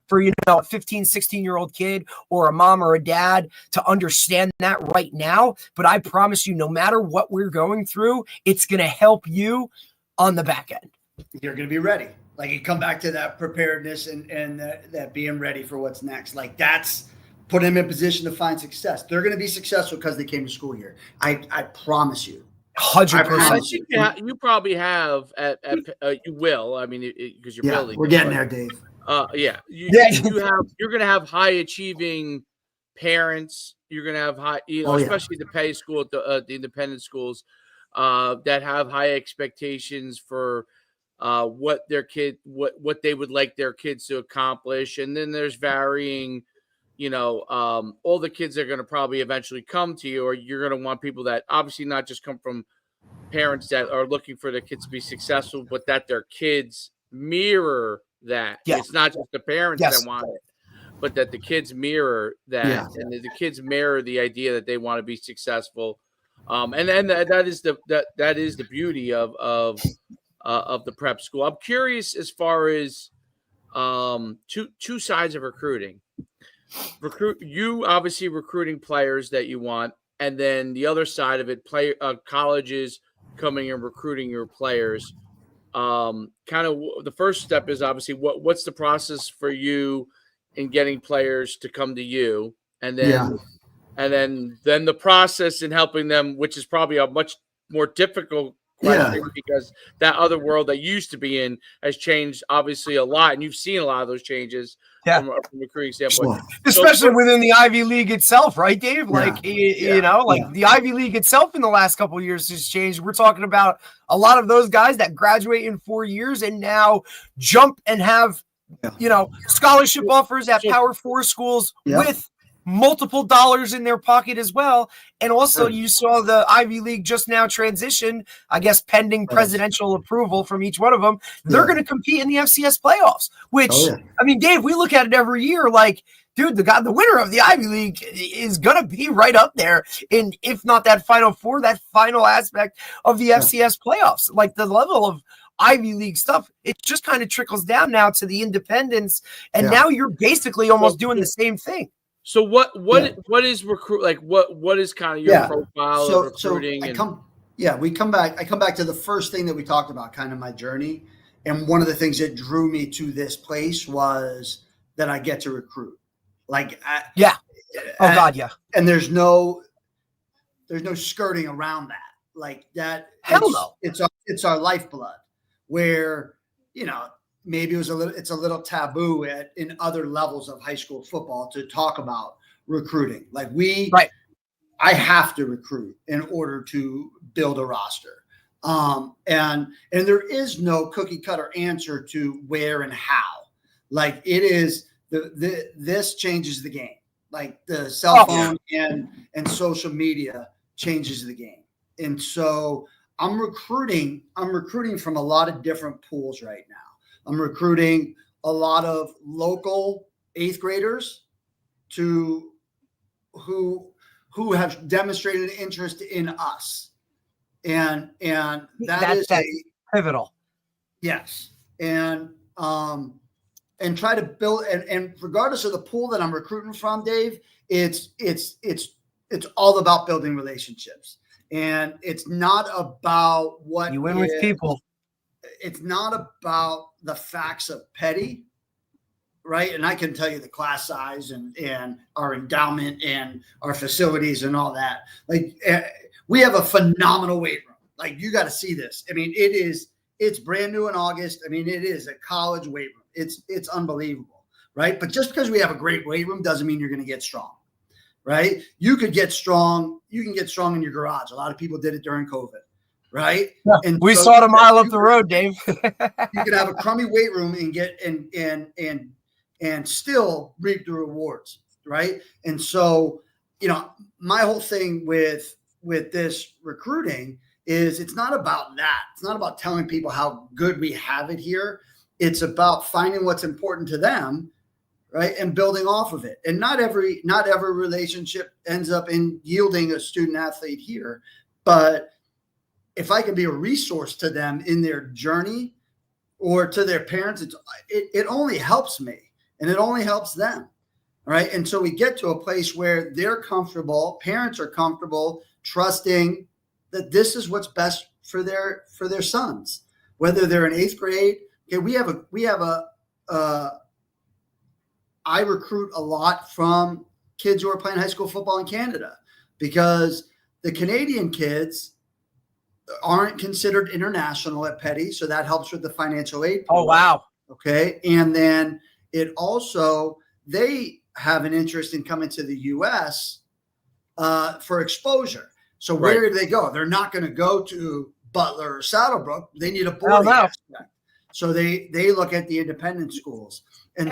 for, a 15, 16-year-old kid or a mom or a dad to understand that right now. But I promise you, no matter what we're going through, it's going to help you on the back end. You're going to be ready. Like, you come back to that preparedness and that being ready for what's next. Like, that's put them in position to find success. They're going to be successful because they came to school here. I promise you. 100%. You probably have you will. I mean, because you're building. We're getting there, Dave. You're going to have high achieving parents. You're going to have high, especially the pay school, the independent schools, that have high expectations for what they would like their kids to accomplish, and then there's varying. All the kids are going to probably eventually come to you, or you're going to want people that obviously not just come from parents that are looking for their kids to be successful, but that their kids mirror that. It's not just the parents that want it, but that the kids mirror that, and the kids mirror the idea that they want to be successful. And then that is the beauty of the prep school. I'm curious as far as two sides of recruiting. You obviously recruiting players that you want, and then the other side of it, colleges coming and recruiting your players. Kind of the first step is obviously what's the process for you in getting players to come to you, and then then the process in helping them, which is probably a much more difficult question because that other world that you used to be in has changed obviously a lot, and you've seen a lot of those changes from a recruiting standpoint, especially within the Ivy League itself, right, Dave? Like the Ivy League itself in the last couple of years has changed. We're talking about a lot of those guys that graduate in 4 years and now jump and have scholarship offers at Power 4 schools with multiple dollars in their pocket as well. And also you saw the Ivy League just now transition, I guess, pending presidential approval from each one of them. They're going to compete in the FCS playoffs, which, I mean, Dave, we look at it every year like, dude, the winner of the Ivy League is going to be right up there in, if not that Final Four, that final aspect of the FCS playoffs. Like the level of Ivy League stuff, it just kind of trickles down now to the independents. And now you're basically almost doing the same thing. So what is recruit, like what is kind of your profile of recruiting? I come back to the first thing that we talked about, kind of my journey. And one of the things that drew me to this place was that I get to recruit. Like, and there's no skirting around that. Like that. Hell no. It's our lifeblood. Where maybe it's a little taboo in other levels of high school football to talk about recruiting. Like I have to recruit in order to build a roster. And there is no cookie cutter answer to where and how. Like it is this changes the game. Like the cell phone and social media changes the game. And so I'm recruiting from a lot of different pools right now. I'm recruiting a lot of local 8th graders who have demonstrated an interest in us. And that's pivotal. Yes. And try to build and regardless of the pool that I'm recruiting from, Dave, it's all about building relationships. And it's not about what you win with people. It's not about the facts of Peddie, right? And I can tell you the class size and our endowment and our facilities and all that. Like we have a phenomenal weight room. Like you got to see this. I mean, it's brand new in August. I mean, it is a college weight room. It's unbelievable, right? But just because we have a great weight room doesn't mean you're going to get strong, right? You can get strong in your garage. A lot of people did it during COVID. Right. Yeah, and we saw it a mile up the road, Dave. You can have a crummy weight room and get and still reap the rewards. Right. And so, my whole thing with this recruiting is it's not about that. It's not about telling people how good we have it here. It's about finding what's important to them. Right. And building off of it. And not every relationship ends up in yielding a student athlete here. But if I can be a resource to them in their journey or to their parents, it only helps me and it only helps them. Right. And so we get to a place where they're comfortable, parents are comfortable, trusting that this is what's best for their sons, whether they're in 8th grade. Okay. I recruit a lot from kids who are playing high school football in Canada because the Canadian kids aren't considered international at Peddie. So that helps with the financial aid. Oh, wow. Okay. And then they have an interest in coming to the U.S. For exposure. So where do they go? They're not going to go to Butler or Saddlebrook. They need a boarding aspect. So they look at the independent schools. And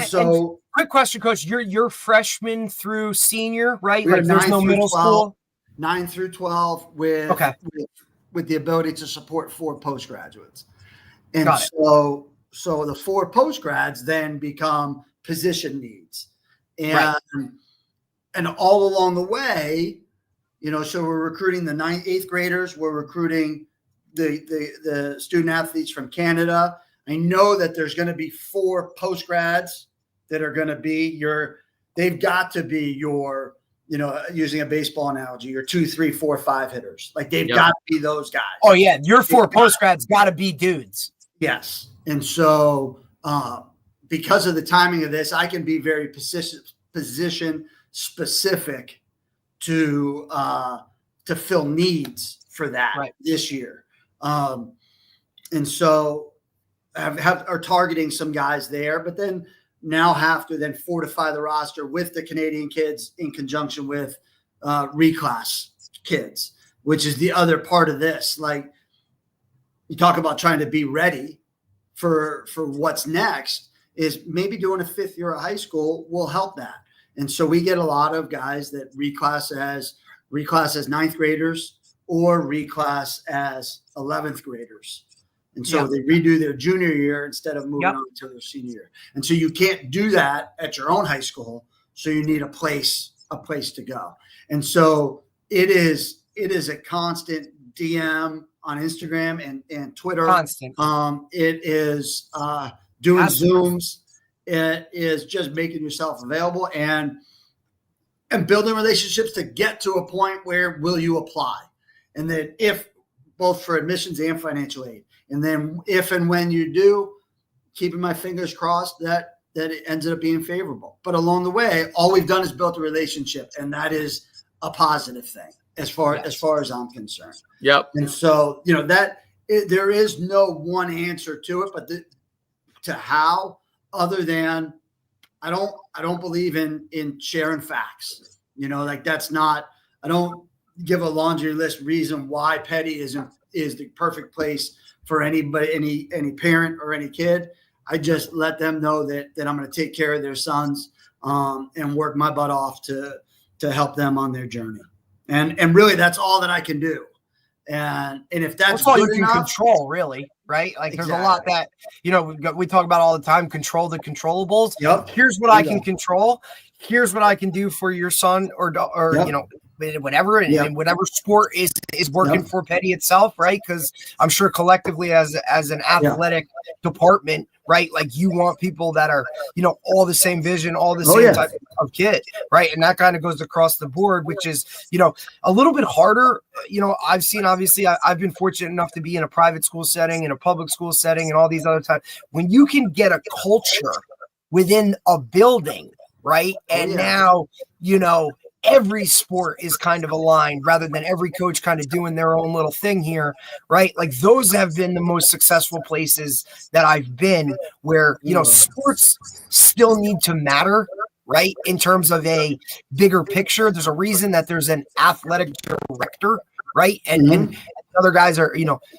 quick question, Coach, you're freshman through senior, right? Like there's no middle school? 9 through 12 with the ability to support 4 postgraduates. And so the 4 postgrads then become position needs. And all along the way, so we're recruiting the 8th graders, we're recruiting the student athletes from Canada. I know that there's going to be 4 post grads that are going to be they've got to be your, using a baseball analogy, your 2, 3, 4, 5 hitters. Like they've got to be those guys. Oh yeah. Your 4 post grads got to be dudes. Yes. And so, because of the timing of this, I can be very position specific to fill needs for that this year. And so are targeting some guys there, but then now have to then fortify the roster with the Canadian kids in conjunction with reclass kids, which is the other part of this. Like you talk about trying to be ready for what's next, is maybe doing a 5th year of high school will help that. And so we get a lot of guys that reclass as 9th graders or reclass as 11th graders. And so they redo their junior year instead of moving on to their senior year. And so you can't do that at your own high school. So you need a place to go. And so it is a constant DM on Instagram and Twitter. Constant. It is doing Zooms. It is just making yourself available and building relationships to get to a point where will you apply? And then if both for admissions and financial aid. And then if and when you do, keeping my fingers crossed that it ends up being favorable. But along the way, all we've done is built a relationship, and that is a positive thing as far as I'm concerned. Yep. And so, there is no one answer to it, but to how, other than I don't believe in sharing facts. That's not, I don't give a laundry list reason why Peddie is the perfect place for anybody, any parent or any kid. I just let them know that I'm going to take care of their sons and work my butt off to help them on their journey. And really that's all that I can do. And if that's all good you can enough, control, really, right? Like there's a lot that, we talk about all the time, control the controllables. Yep. Here's what I can control. Here's what I can do for your son or whatever, and whatever sport is working for Peddie itself, right? Because I'm sure collectively as an athletic department, right? Like you want people that are, all the same vision, all the same type of kid, right? And that kind of goes across the board, which is, a little bit harder. I've seen, obviously, I've been fortunate enough to be in a private school setting, in a public school setting, and all these other times. When you can get a culture within a building, right? And now, every sport is kind of aligned rather than every coach kind of doing their own little thing here, right? Like those have been the most successful places that I've been where, sports still need to matter, right? In terms of a bigger picture, there's a reason that there's an athletic director, right? And other guys are,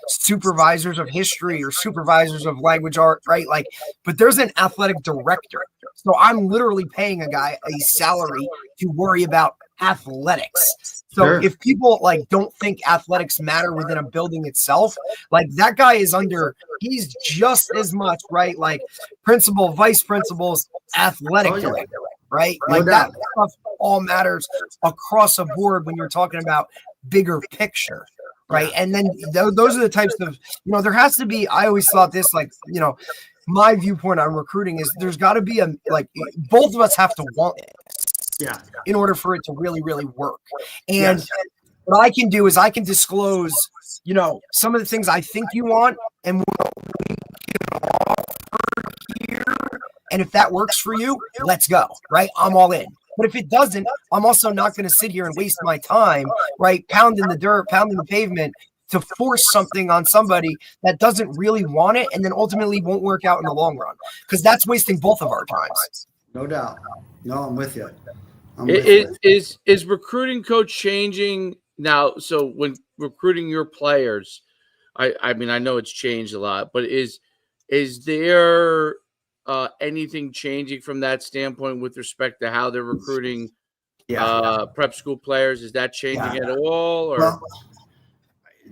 supervisors of history or supervisors of language art, right? Like, but there's an athletic director. So I'm literally paying a guy a salary to worry about athletics. So if people don't think athletics matter within a building itself, like that guy is he's just as much, right? Like principal, vice principals, athletic director, right? Like that stuff all matters across the board when you're talking about bigger picture. Right. And then those are the types of, there has to be, I always thought this, my viewpoint on recruiting is there's got to be both of us have to want it. Yeah. In order for it to really, really work. And what I can do is I can disclose, some of the things I think you want and what we can offer here. And if that works for you, let's go. Right. I'm all in. But if it doesn't, I'm also not going to sit here and waste my time, right? Pounding the dirt, pounding the pavement to force something on somebody that doesn't really want it and then ultimately won't work out in the long run, because that's wasting both of our times. No doubt. No, I'm with you. Is recruiting coach changing now? So when recruiting your players, I mean, I know it's changed a lot, but is there anything changing from that standpoint with respect to how they're recruiting prep school players? Is that changing at all? Or well,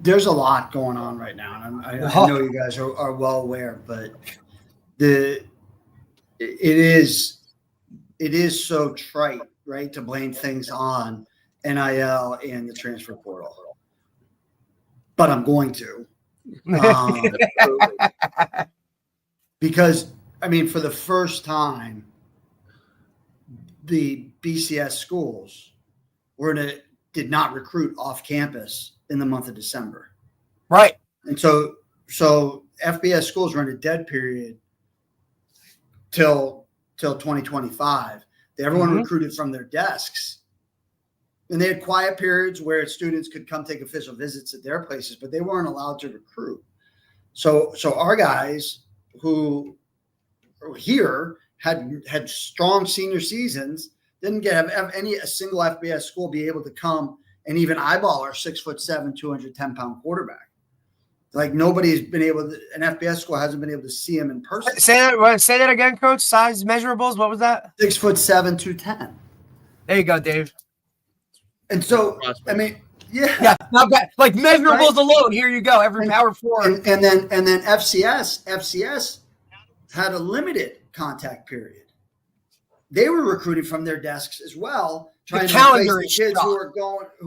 there's a lot going on right now, and I know you guys are well aware, but it is so trite, right, to blame things on NIL and the transfer portal, but I'm going to. because I mean, for the first time, the BCS schools did not recruit off campus in the month of December. Right. And so FBS schools were in a dead period till 2025. Everyone recruited from their desks. And they had quiet periods where students could come take official visits at their places, but they weren't allowed to recruit. So our guys who here had strong senior seasons, didn't have a single FBS school be able to come and even eyeball our 6'7", 210-pound quarterback. Like nobody's been able to, an FBS school hasn't been able to see him in person. Say that again, coach. Size measurables. What was that? 6'7", 210. There you go, Dave. And so, I mean, yeah, not bad. Like measurables alone. Here you go. Every power four. And then FCS had a limited contact period. They were recruiting from their desks as well, trying to replace the kids who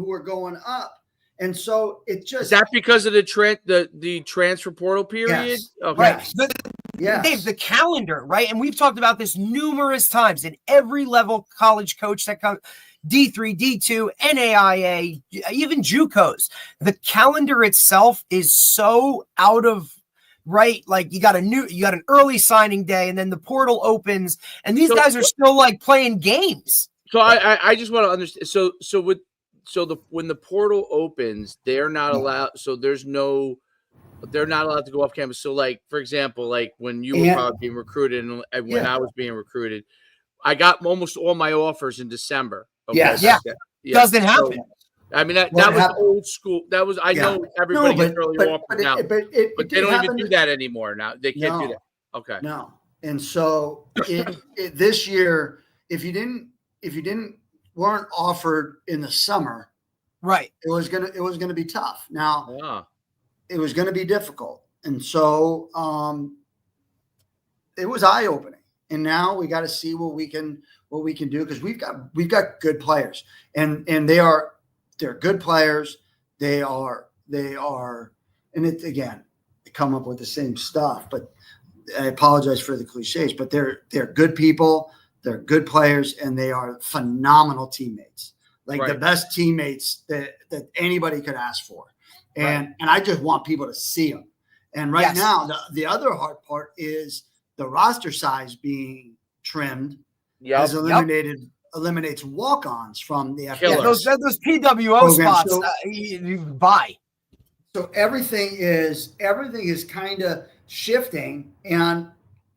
were going up. And so it just is that because of the transfer portal period? Yes. Okay. Right. Dave, the calendar, right? And we've talked about this numerous times in every level college coach that comes. D3, D2, NAIA, even JUCOs. The calendar itself is so out of right. Like you got an early signing day, and then the portal opens, and these guys are still like playing games. So I just want to understand. When the portal opens, they're not allowed. So they're not allowed to go off campus. So like for example, like when you were probably being recruited, and when I was being recruited, I got almost all my offers in December. Okay, yeah. Doesn't happen. So, I mean, that was old school. That was, I know everybody gets early offers now, but they don't even do that anymore now. They can't do that. Okay. No. And so this year, if you weren't offered in the summer, right, it was gonna be tough. Now, it was gonna be difficult, and so it was eye opening. And now we got to see what we can do, because we've got good players, and they're good players. They are, and it again, they come up with the same stuff. But I apologize for the cliches, but they're good people. They're good players, and they are phenomenal teammates, like the best teammates that anybody could ask for. And I just want people to see them. And now, the other hard part is the roster size being trimmed has eliminates walk-ons from the FBS. Yeah, those PWO program. Spots you buy. So everything is kind of shifting, and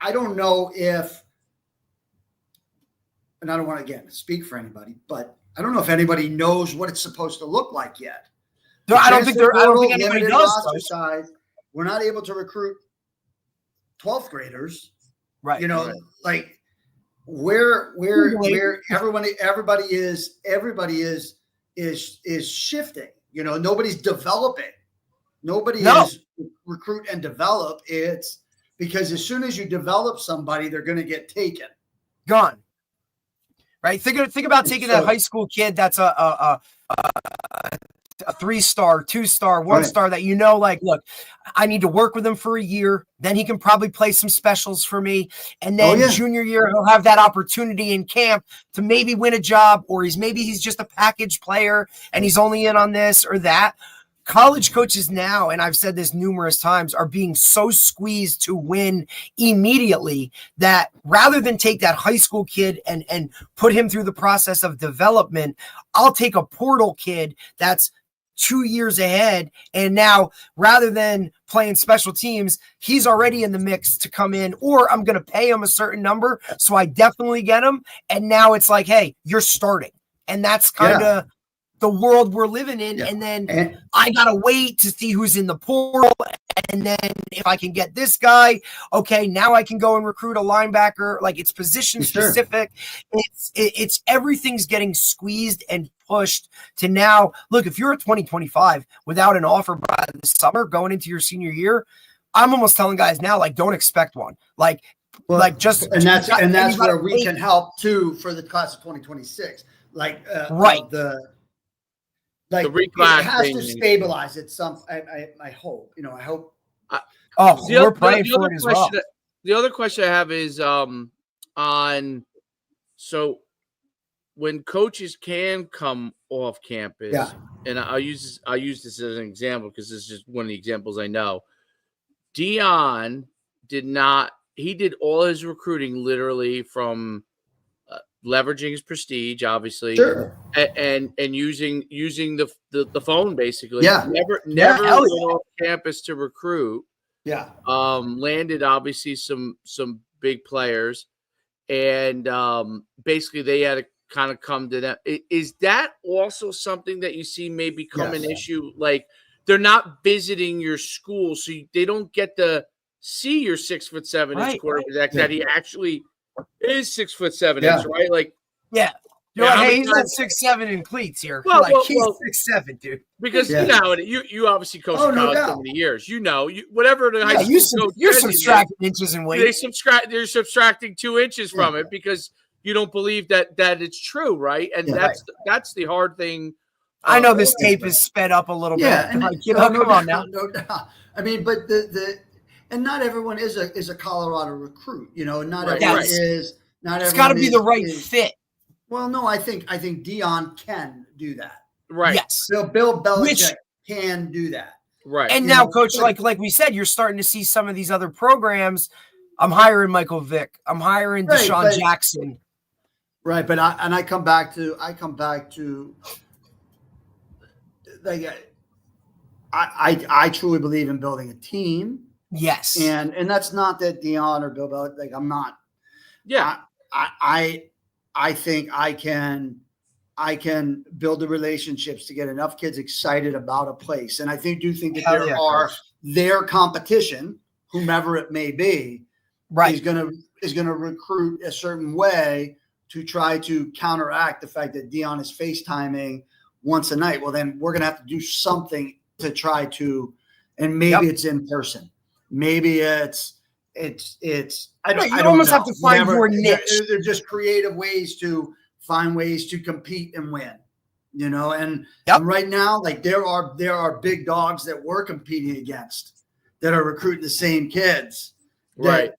I don't know if, and I don't want to again speak for anybody, but I don't know if anybody knows what it's supposed to look like yet. I don't think anybody does. Roster size, we're not able to recruit 12th graders, right? You know, like where everybody is shifting. You know, nobody's developing. Nobody is recruit and develop. It's because as soon as you develop somebody, they're going to get taken, gone. Right? Think about taking that high school kid that's a 3-star, 2-star, 1-star that like, look, I need to work with him for a year. Then he can probably play some specials for me. And then junior year, he'll have that opportunity in camp to maybe win a job, or he's just a package player and he's only in on this or that. College coaches now, and I've said this numerous times, are being so squeezed to win immediately that rather than take that high school kid and put him through the process of development, I'll take a portal kid that's 2 years ahead. And now rather than playing special teams, he's already in the mix to come in, or I'm going to pay him a certain number. So I definitely get him. And now it's like, hey, you're starting. And that's kind of the world we're living in. And then I got to wait to see who's in the portal. And then if I can get this guy, okay, now I can go and recruit a linebacker. Like, it's position specific. It's everything's getting squeezed and pushed to now. Look, if you're a 2025 without an offer by the summer going into your senior year, I'm almost telling guys now, like, don't expect one. Like that's where we can help too for the class of 2026. Like, the reclass, it has to stabilize at some. I hope. You know, I hope. We're praying for it as well. the other question I have is on so when coaches can come off campus, and I'll use this as an example because this is just one of the examples I know. Dion he did all his recruiting literally from leveraging his prestige, obviously, and using the phone basically. Never went off campus to recruit. Landed obviously some big players, and basically they had to kind of come to that. Is that also something that you see may become an issue? Like they're not visiting your school, so they don't get to see your 6'7" quarterback that he actually is 6'7" right? Like, you're like, hey, he's not 6'7" in cleats here. Well, he's 6'7", dude. Because you know, you obviously coached college so many years. You know, whatever the high school you're subtracting inches and weight. They're subtracting 2 inches from it because you don't believe that it's true, right? And that's the hard thing. I know this tape is sped up a little bit. And, come on now. No doubt. I mean, but and not everyone is a Colorado recruit. You know, not everyone is. Not it's got to be the right fit. Well, no, I think Dion can do that. Right. Yes. Bill Belichick can do that. Right. And now, Coach, like we said, you're starting to see some of these other programs. I'm hiring Michael Vick. I'm hiring Deshaun Jackson. Right, but I come back to like I truly believe in building a team. Yes. And that's not that Dion or Bill Belichick, like I'm not. Yeah. I think I can build the relationships to get enough kids excited about a place. And I think that their competition, whomever it may be, is gonna recruit a certain way to try to counteract the fact that Dion is FaceTiming once a night. Well, then we're gonna have to do something to try to, and maybe it's in person. Maybe it's I don't almost know. have to find your niche. They're just creative ways to find ways to compete and win, you know. And right now, like there are big dogs that we're competing against that are recruiting the same kids. That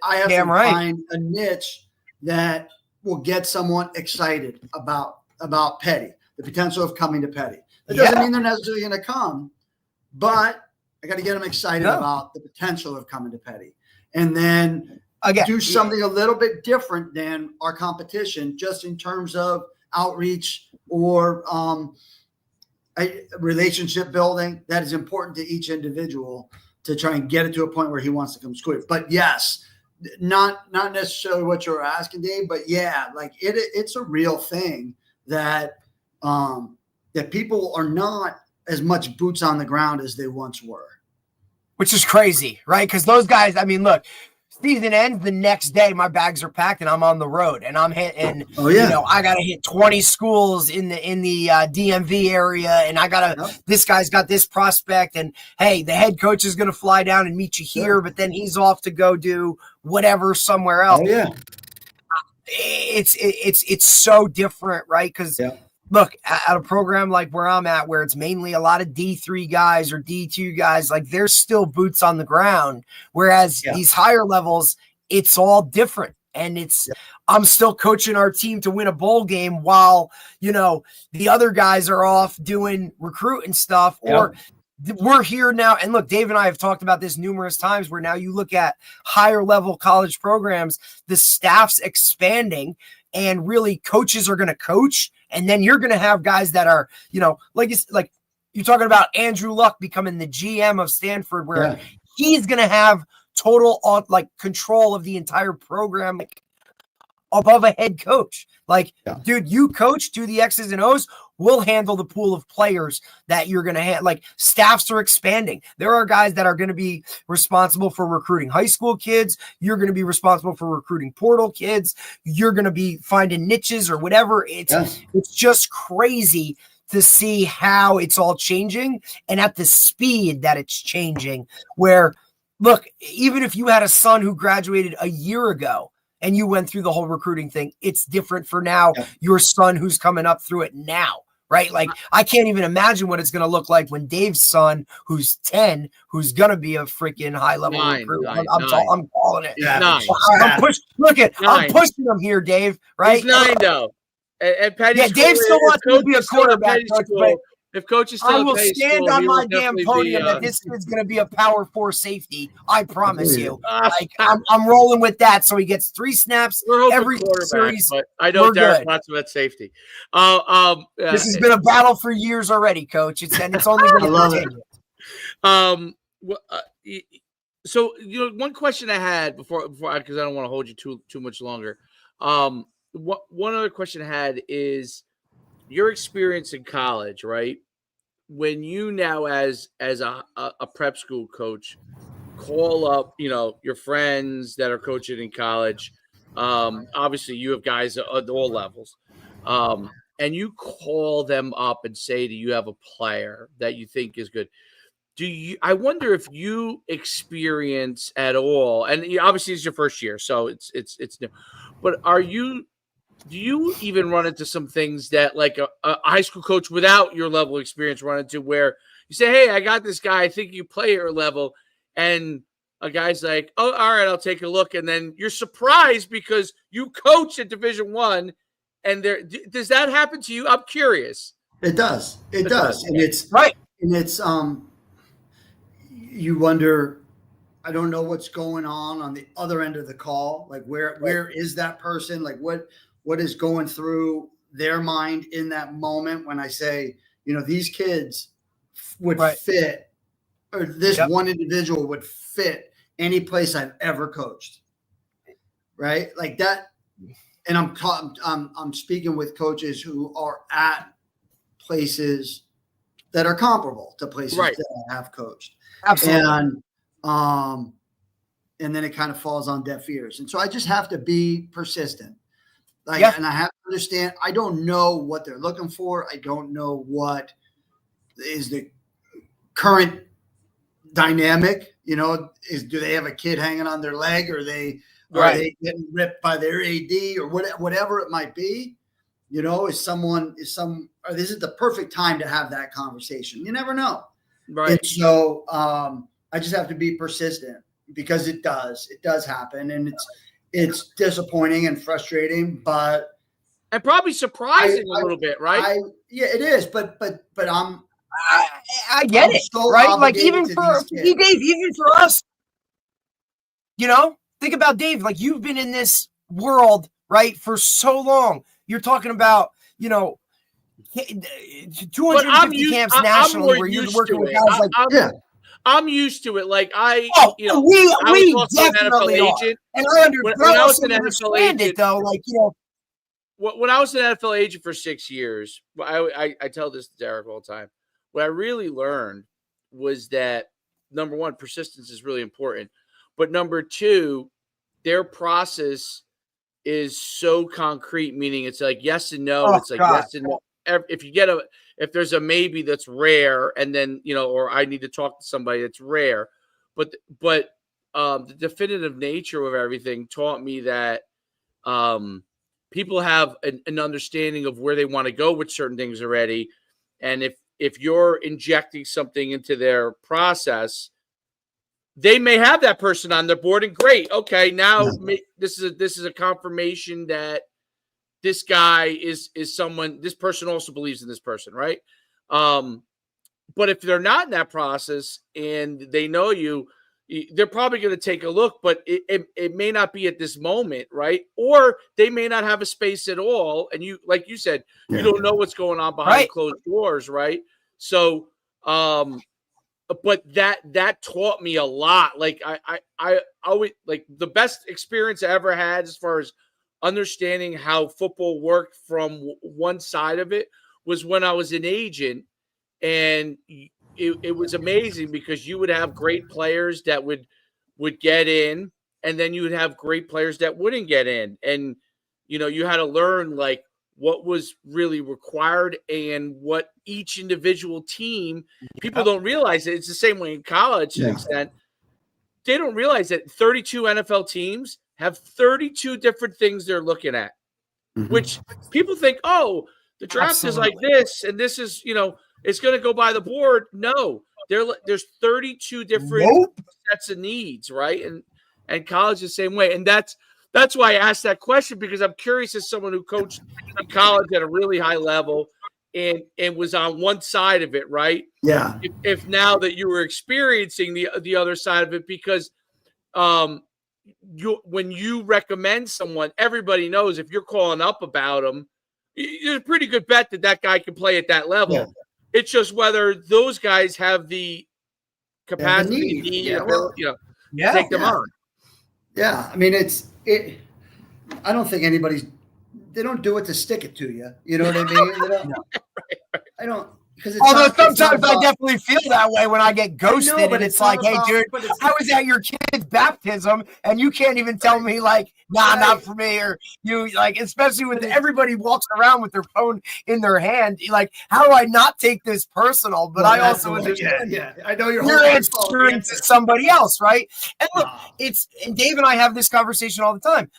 I have to find a niche that will get someone excited about Peddie, the potential of coming to Peddie. That doesn't mean they're necessarily going to come, but I got to get them excited about the potential of coming to Peddie. And then do something a little bit different than our competition, just in terms of outreach or relationship building that is important to each individual to try and get it to a point where he wants to come to school. But yes, not necessarily what you're asking, Dave, but like it's a real thing that that people are not as much boots on the ground as they once were. Which is crazy, right? Because those guys, I mean, look, season ends the next day, my bags are packed and I'm on the road and I'm hitting, you know, I got to hit 20 schools in the DMV area. And this guy's got this prospect and hey, the head coach is going to fly down and meet you here, but then he's off to go do whatever somewhere else. It's so different, right? Because look, at a program like where I'm at, where it's mainly a lot of D3 guys or D2 guys, like there's still boots on the ground. Whereas these higher levels, it's all different. And I'm still coaching our team to win a bowl game while, you know, the other guys are off doing recruiting stuff or we're here now. And look, Dave and I have talked about this numerous times where now you look at higher level college programs, the staff's expanding and really coaches are going to coach. And then you're going to have guys that are, you know, like you're talking about Andrew Luck becoming the GM of Stanford, where he's going to have total control of the entire program, like above a head coach. Like, dude, you coach, do the X's and O's. We'll handle the pool of players that you're going to have. Like, staffs are expanding. There are guys that are going to be responsible for recruiting high school kids. You're going to be responsible for recruiting portal kids. You're going to be finding niches or whatever. It's just crazy to see how it's all changing and at the speed that it's changing. Where, look, even if you had a son who graduated a year ago, and you went through the whole recruiting thing, it's different for now. Your son who's coming up through it now, right? Like, I can't even imagine what it's going to look like when Dave's son, who's 10, who's going to be a freaking high-level recruit. I'm calling it. Yeah, 9. I'm pushing him here, Dave, right? He's 9, though. And Peddie, Dave still wants me to be a quarterback, coach, but if coach is still I will stand on my damn podium that this kid's going to be a power 4 safety. I promise you. Like, I'm rolling with that. So he gets 3 snaps every series. But I know Derek wants him at safety. This has been a battle for years already, coach. It's only going to continue. So one question I had before because I don't want to hold you too much longer. One other question I had is your experience in college, right? When you now as a prep school coach call up, your friends that are coaching in college, obviously you have guys at all levels, and you call them up and say that you have a player that you think is good. I wonder if you experience at all, and obviously it's your first year, so it's new, but do you even run into some things that like a high school coach without your level of experience run into where you say, hey, I got this guy, I think you play your level, and a guy's like, oh, all right, I'll take a look, and then you're surprised because you coach at Division I, and does that happen to you? I'm curious. It does. It does. And it's right. And it's you wonder, I don't know what's going on the other end of the call. Like where is that person? Like what is going through their mind in that moment when I say, these kids would fit, or this one individual would fit any place I've ever coached. Right? Like that. And I'm speaking with coaches who are at places that are comparable to places that I have coached. Absolutely. And then it kind of falls on deaf ears. And so I just have to be persistent. And I have to understand, I don't know what they're looking for. I don't know what is the current dynamic, do they have a kid hanging on their leg, or are they getting ripped by their AD, or whatever it might be, or this is the perfect time to have that conversation. You never know. Right. And so I just have to be persistent, because it does happen, and it's disappointing and frustrating, and probably surprising a little bit, right? It is, but I get it, so right? Like even for Dave, even for us, think about Dave. Like, you've been in this world, right, for so long. You're talking about, 250 camps nationally where you're working with guys like I'm used to it. Like we definitely are. And when I was an NFL agent, when I was an NFL agent for 6 years, I tell this to Derek all the time. What I really learned was that, number one, persistence is really important. But number two, their process is so concrete, meaning it's like yes and no. It's like yes and no. If there's a maybe, that's rare, and then or I need to talk to somebody, that's rare. But the definitive nature of everything taught me that people have an understanding of where they want to go with certain things already, and if you're injecting something into their process, they may have that person on their board, and great. Okay, now this is a confirmation that this guy is someone. This person also believes in this person, right? But if they're not in that process and they know you, they're probably going to take a look, but it may not be at this moment, right? Or they may not have a space at all, and you, like you said, you don't know what's going on behind closed doors, right? So, but that taught me a lot. Like I always, like, the best experience I ever had as far as understanding how football worked from one side of it was when I was an agent, and it was amazing because you would have great players that would get in, and then you would have great players that wouldn't get in, and you had to learn like what was really required and what each individual team. People don't realize it. It's the same way in college to an extent. They don't realize that 32 NFL teams have 32 different things they're looking at, which people think, oh, the draft is like this, and this is, it's going to go by the board. No, there's 32 different sets of needs, right? And college the same way. And that's why I asked that question, because I'm curious, as someone who coached in college at a really high level and was on one side of it, right? Yeah. If now that you were experiencing the other side of it, because when you recommend someone, everybody knows if you're calling up about them, there's a pretty good bet that guy can play at that level. Yeah. It's just whether those guys have the capacity, to take them on. Yeah, I mean, I don't think they don't do it to stick it to you. You know what I mean? I don't. Although sometimes I definitely feel that way when I get ghosted, and it's like, hey, dude, I was at your kid's baptism, and you can't even tell me, like, nah, not for me, or you, like, especially with everybody walks around with their phone in their hand, like, how do I not take this personal? But I also understand, I know you're answering to somebody else, right? And look, and Dave and I have this conversation all the time.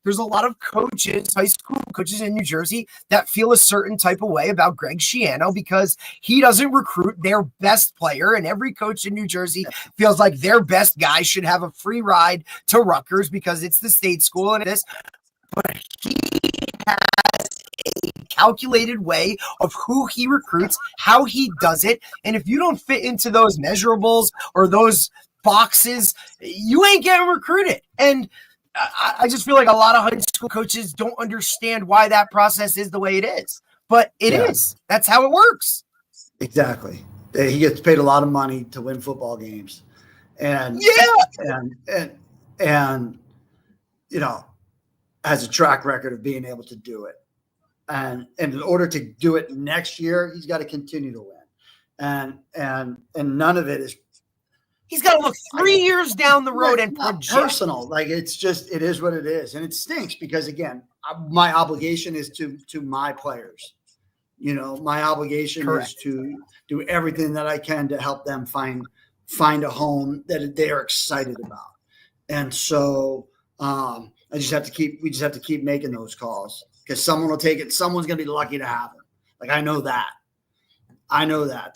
There's a lot of coaches, high school coaches in New Jersey, that feel a certain type of way about Greg Schiano because he doesn't recruit their best player. And every coach in New Jersey feels like their best guy should have a free ride to Rutgers because it's the state school and this. But he has a calculated way of who he recruits, how he does it. And if you don't fit into those measurables or those boxes, you ain't getting recruited. And I just feel like a lot of high school coaches don't understand why that process is the way it is, but it is. That's how it works. Exactly. He gets paid a lot of money to win football games, and has a track record of being able to do it. And in order to do it next year, he's got to continue to win, and none of it is. He's got to look 3 years down the road and project. Personal. Like, it is what it is. And it stinks because, again, my obligation is to my players. My obligation is to do everything that I can to help them find a home that they are excited about. And so we just have to keep making those calls because someone will take it. Someone's going to be lucky to have it. Like, I know that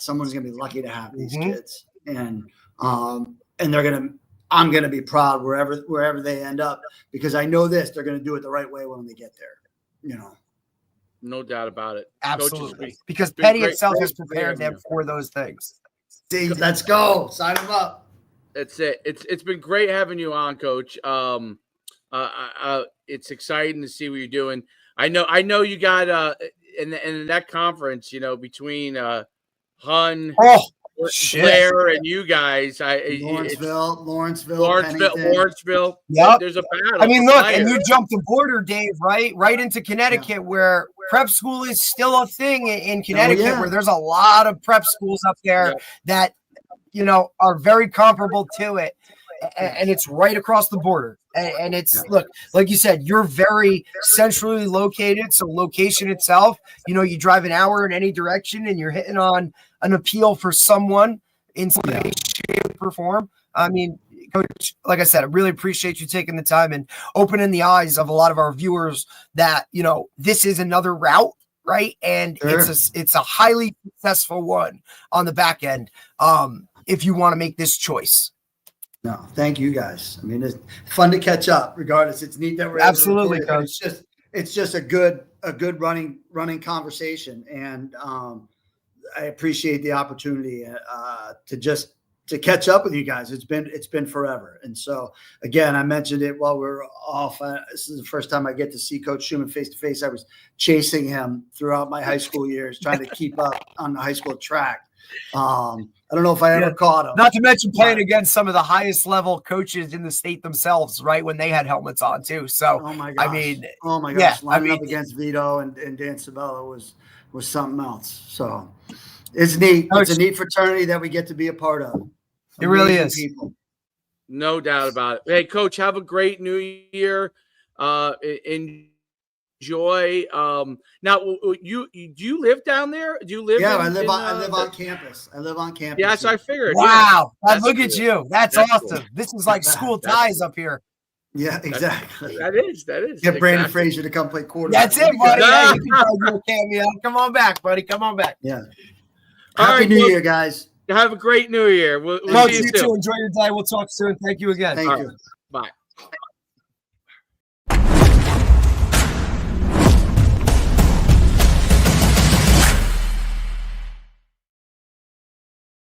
someone's going to be lucky to have these kids. And I'm going to be proud wherever they end up because I know they're going to do it the right way when they get there, No doubt about it. Absolutely. Because Peddie itself has prepared them for those things. See, let's go. Sign them up. That's it. It's been great having you on, Coach. It's exciting to see what you're doing. I know you got in that conference, between Hun, Blair, and you guys. Lawrenceville. Yep. There's a battle. I mean, look, and you jumped the border, Dave, right into Connecticut, where prep school is still a thing in Connecticut, where there's a lot of prep schools up there that, are very comparable to it. And it's right across the border. And it's, look, like you said, you're very centrally located. So location itself, you drive an hour in any direction and you're hitting on an appeal for someone in some way, shape, or form. I mean, Coach, like I said, I really appreciate you taking the time and opening the eyes of a lot of our viewers that, this is another route, right? And it's a highly successful one on the back end if you want to make this choice. No, thank you guys. I mean, it's fun to catch up. Regardless, it's neat that we're absolutely, Coach. It's just a good running conversation, and I appreciate the opportunity to catch up with you guys. It's been forever, and so again, I mentioned it while we were off. This is the first time I get to see Coach Schuman face to face. I was chasing him throughout my high school years, trying to keep up on the high school track. I don't know if I ever caught him. Not to mention playing against some of the highest level coaches in the state themselves, right? When they had helmets on too. So, oh my gosh. Lining up against Vito and Dan Sabella was something else. So it's neat. Coach, it's a neat fraternity that we get to be a part of. It really is. People. No doubt about it. Hey, Coach, have a great new year. Enjoy. Now, do you live down there? Do you live? Yeah, I live on campus. Yes, I figured. Wow, look at you. That's awesome. Cool. This is like school ties up here. Yeah, exactly. That is. Get Brandon Fraser to come play quarterback. That's it, buddy. Yeah, you can do a cameo. Come on back, buddy. Come on back. Yeah. All Happy right, New Year, guys. Have a great New Year. We'll Coach, see you you soon. too. Enjoy your day. We'll talk soon. Thank you again. Thank you. Bye.